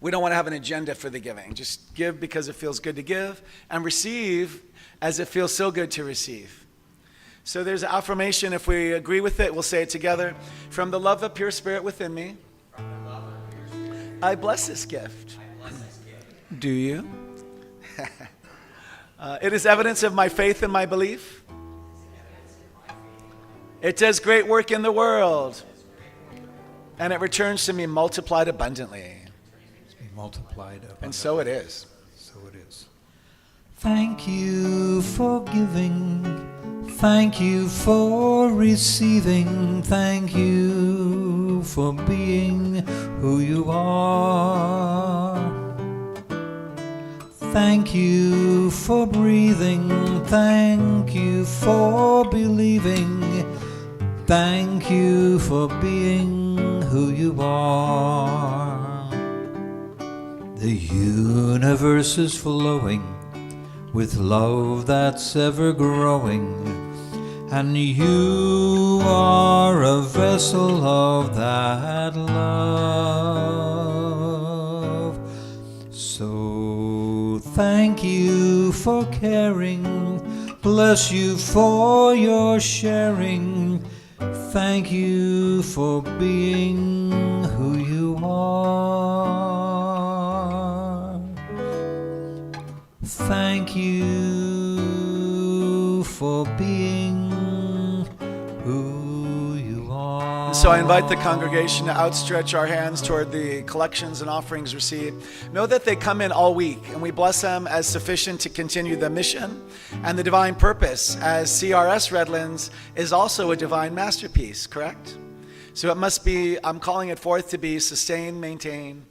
We don't want to have an agenda for the giving. Just give because it feels good to give and receive as it feels so good to receive. So there's an affirmation. If we agree with it, we'll say it together. From the love of pure spirit within me, I bless this gift. Do you? It is evidence of my faith and my belief. It does great work in the world. And it returns to me multiplied abundantly. Multiplied abundantly. And so it is. So it is. Thank you for giving. Thank you for receiving. Thank you for being who you are. Thank you for breathing. Thank you for believing. Thank you for being who you are. The universe is flowing with love that's ever growing, and you are a vessel of that love. So thank you for caring, bless you for your sharing. Thank you for being who you are. Thank you for being who you are. And so I invite the congregation to outstretch our hands toward the collections and offerings received. Know that they come in all week, and we bless them as sufficient to continue the mission and the divine purpose, as CRS Redlands is also a divine masterpiece, correct? So it must be, I'm calling it forth to be sustained, maintained,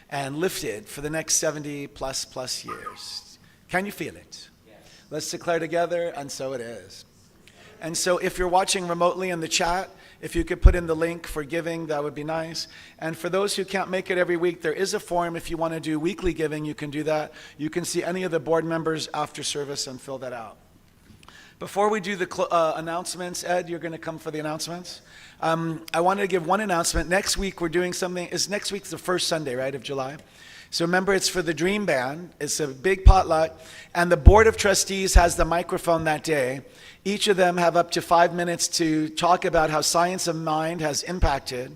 and lifted for the next 70 plus years. Can you feel it? Yes. Let's declare together, and so it is. And so if you're watching remotely in the chat, if you could put in the link for giving, that would be nice. And for those who can't make it every week, there is a form. If you want to do weekly giving, you can do that. You can see any of the board members after service and fill that out. Before we do the announcements, Ed, you're going to come for the announcements. I wanted to give one announcement. Next week we're doing something. Next week's the first Sunday, right, of July? So remember, it's for the Dream Band. It's a big potluck. And the Board of Trustees has the microphone that day. Each of them have up to 5 minutes to talk about how science of mind has impacted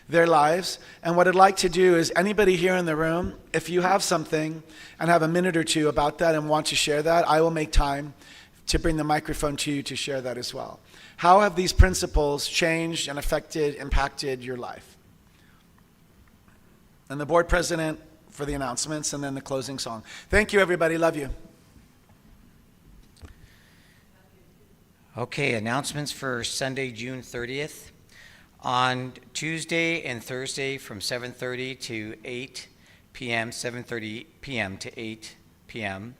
their lives. And what I'd like to do is, anybody here in the room, if you have something and have a minute or two about that and want to share that, I will make time to bring the microphone to you to share that as well. How have these principles changed and affected, impacted your life? And the board president for the announcements, and then the closing song. Thank you, everybody. Love you. Okay, announcements for Sunday, June 30th. On Tuesday and Thursday from 7:30 to 8 p.m., 7:30 p.m. to 8 p.m.,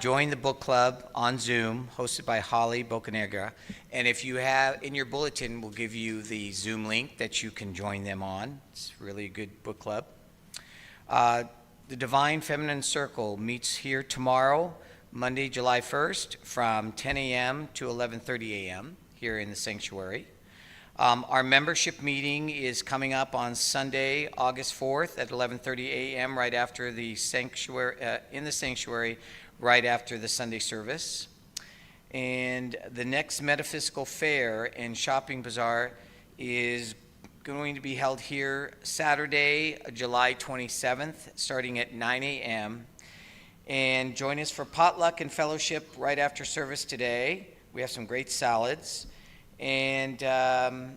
join the book club on Zoom, hosted by Holly Bocanegra. And if you have, in your bulletin, we'll give you the Zoom link that you can join them on. It's really a good book club. The Divine Feminine Circle meets here tomorrow, Monday, July 1st, from 10 a.m. to 11:30 a.m. here in the sanctuary. Our membership meeting is coming up on Sunday, August 4th at 11:30 a.m. right after the sanctuary, in the sanctuary, right after the Sunday service. And the next Metaphysical Fair and Shopping Bazaar is going to be held here Saturday, July 27th, starting at 9 a.m. And join us for potluck and fellowship right after service today. We have some great salads. And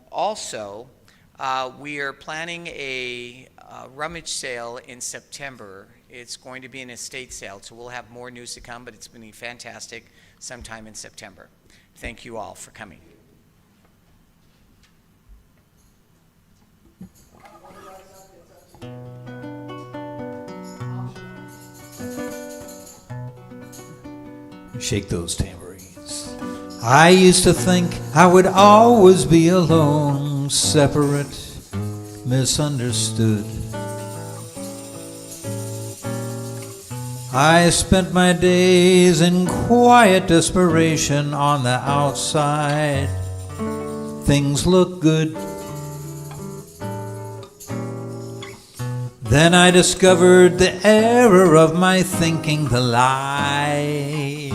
also, we are planning a rummage sale in September. It's going to be an estate sale, so we'll have more news to come, but it's going to be fantastic sometime in September. Thank you all for coming. Shake those tambourines. I used to think I would always be alone, separate, misunderstood. I spent my days in quiet desperation. On the outside, things look good. Then I discovered the error of my thinking, the lie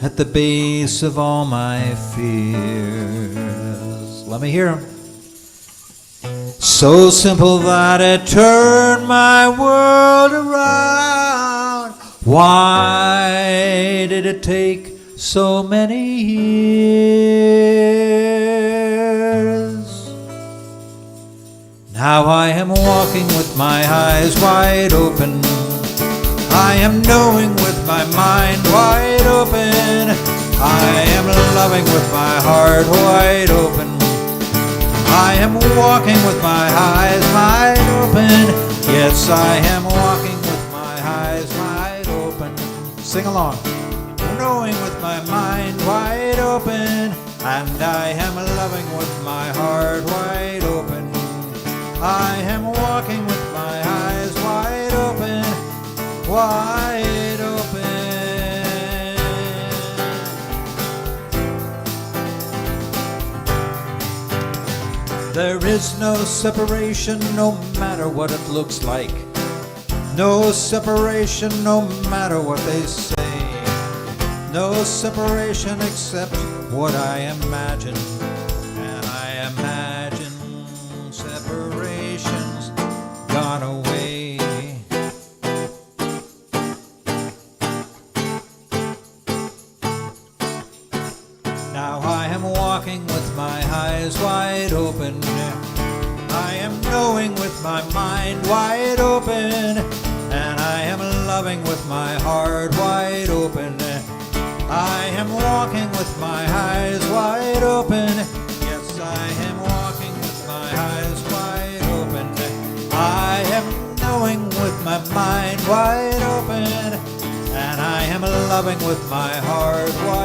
at the base of all my fears. Let me hear 'em. So simple that it turned my world around. Why did it take so many years? Now I am walking with my eyes wide open. I am knowing with my mind wide open. I am loving with my heart wide open. I am walking with my eyes wide open. Yes, I am walking with my eyes wide open. Sing along. Knowing with my mind wide open. And I am loving with my heart wide open. I am walking with my eyes wide open. Wide open. There is no separation, no matter what it looks like. No separation, no matter what they say. No separation except what I imagine. And I imagine separations Now I am walking with my eyes wide open. I am knowing with my mind wide open. And I am loving with my heart wide open. I am walking with my eyes wide open. Yes, I am walking with my eyes wide open. I am knowing with my mind wide open. And I am loving with my heart wide open.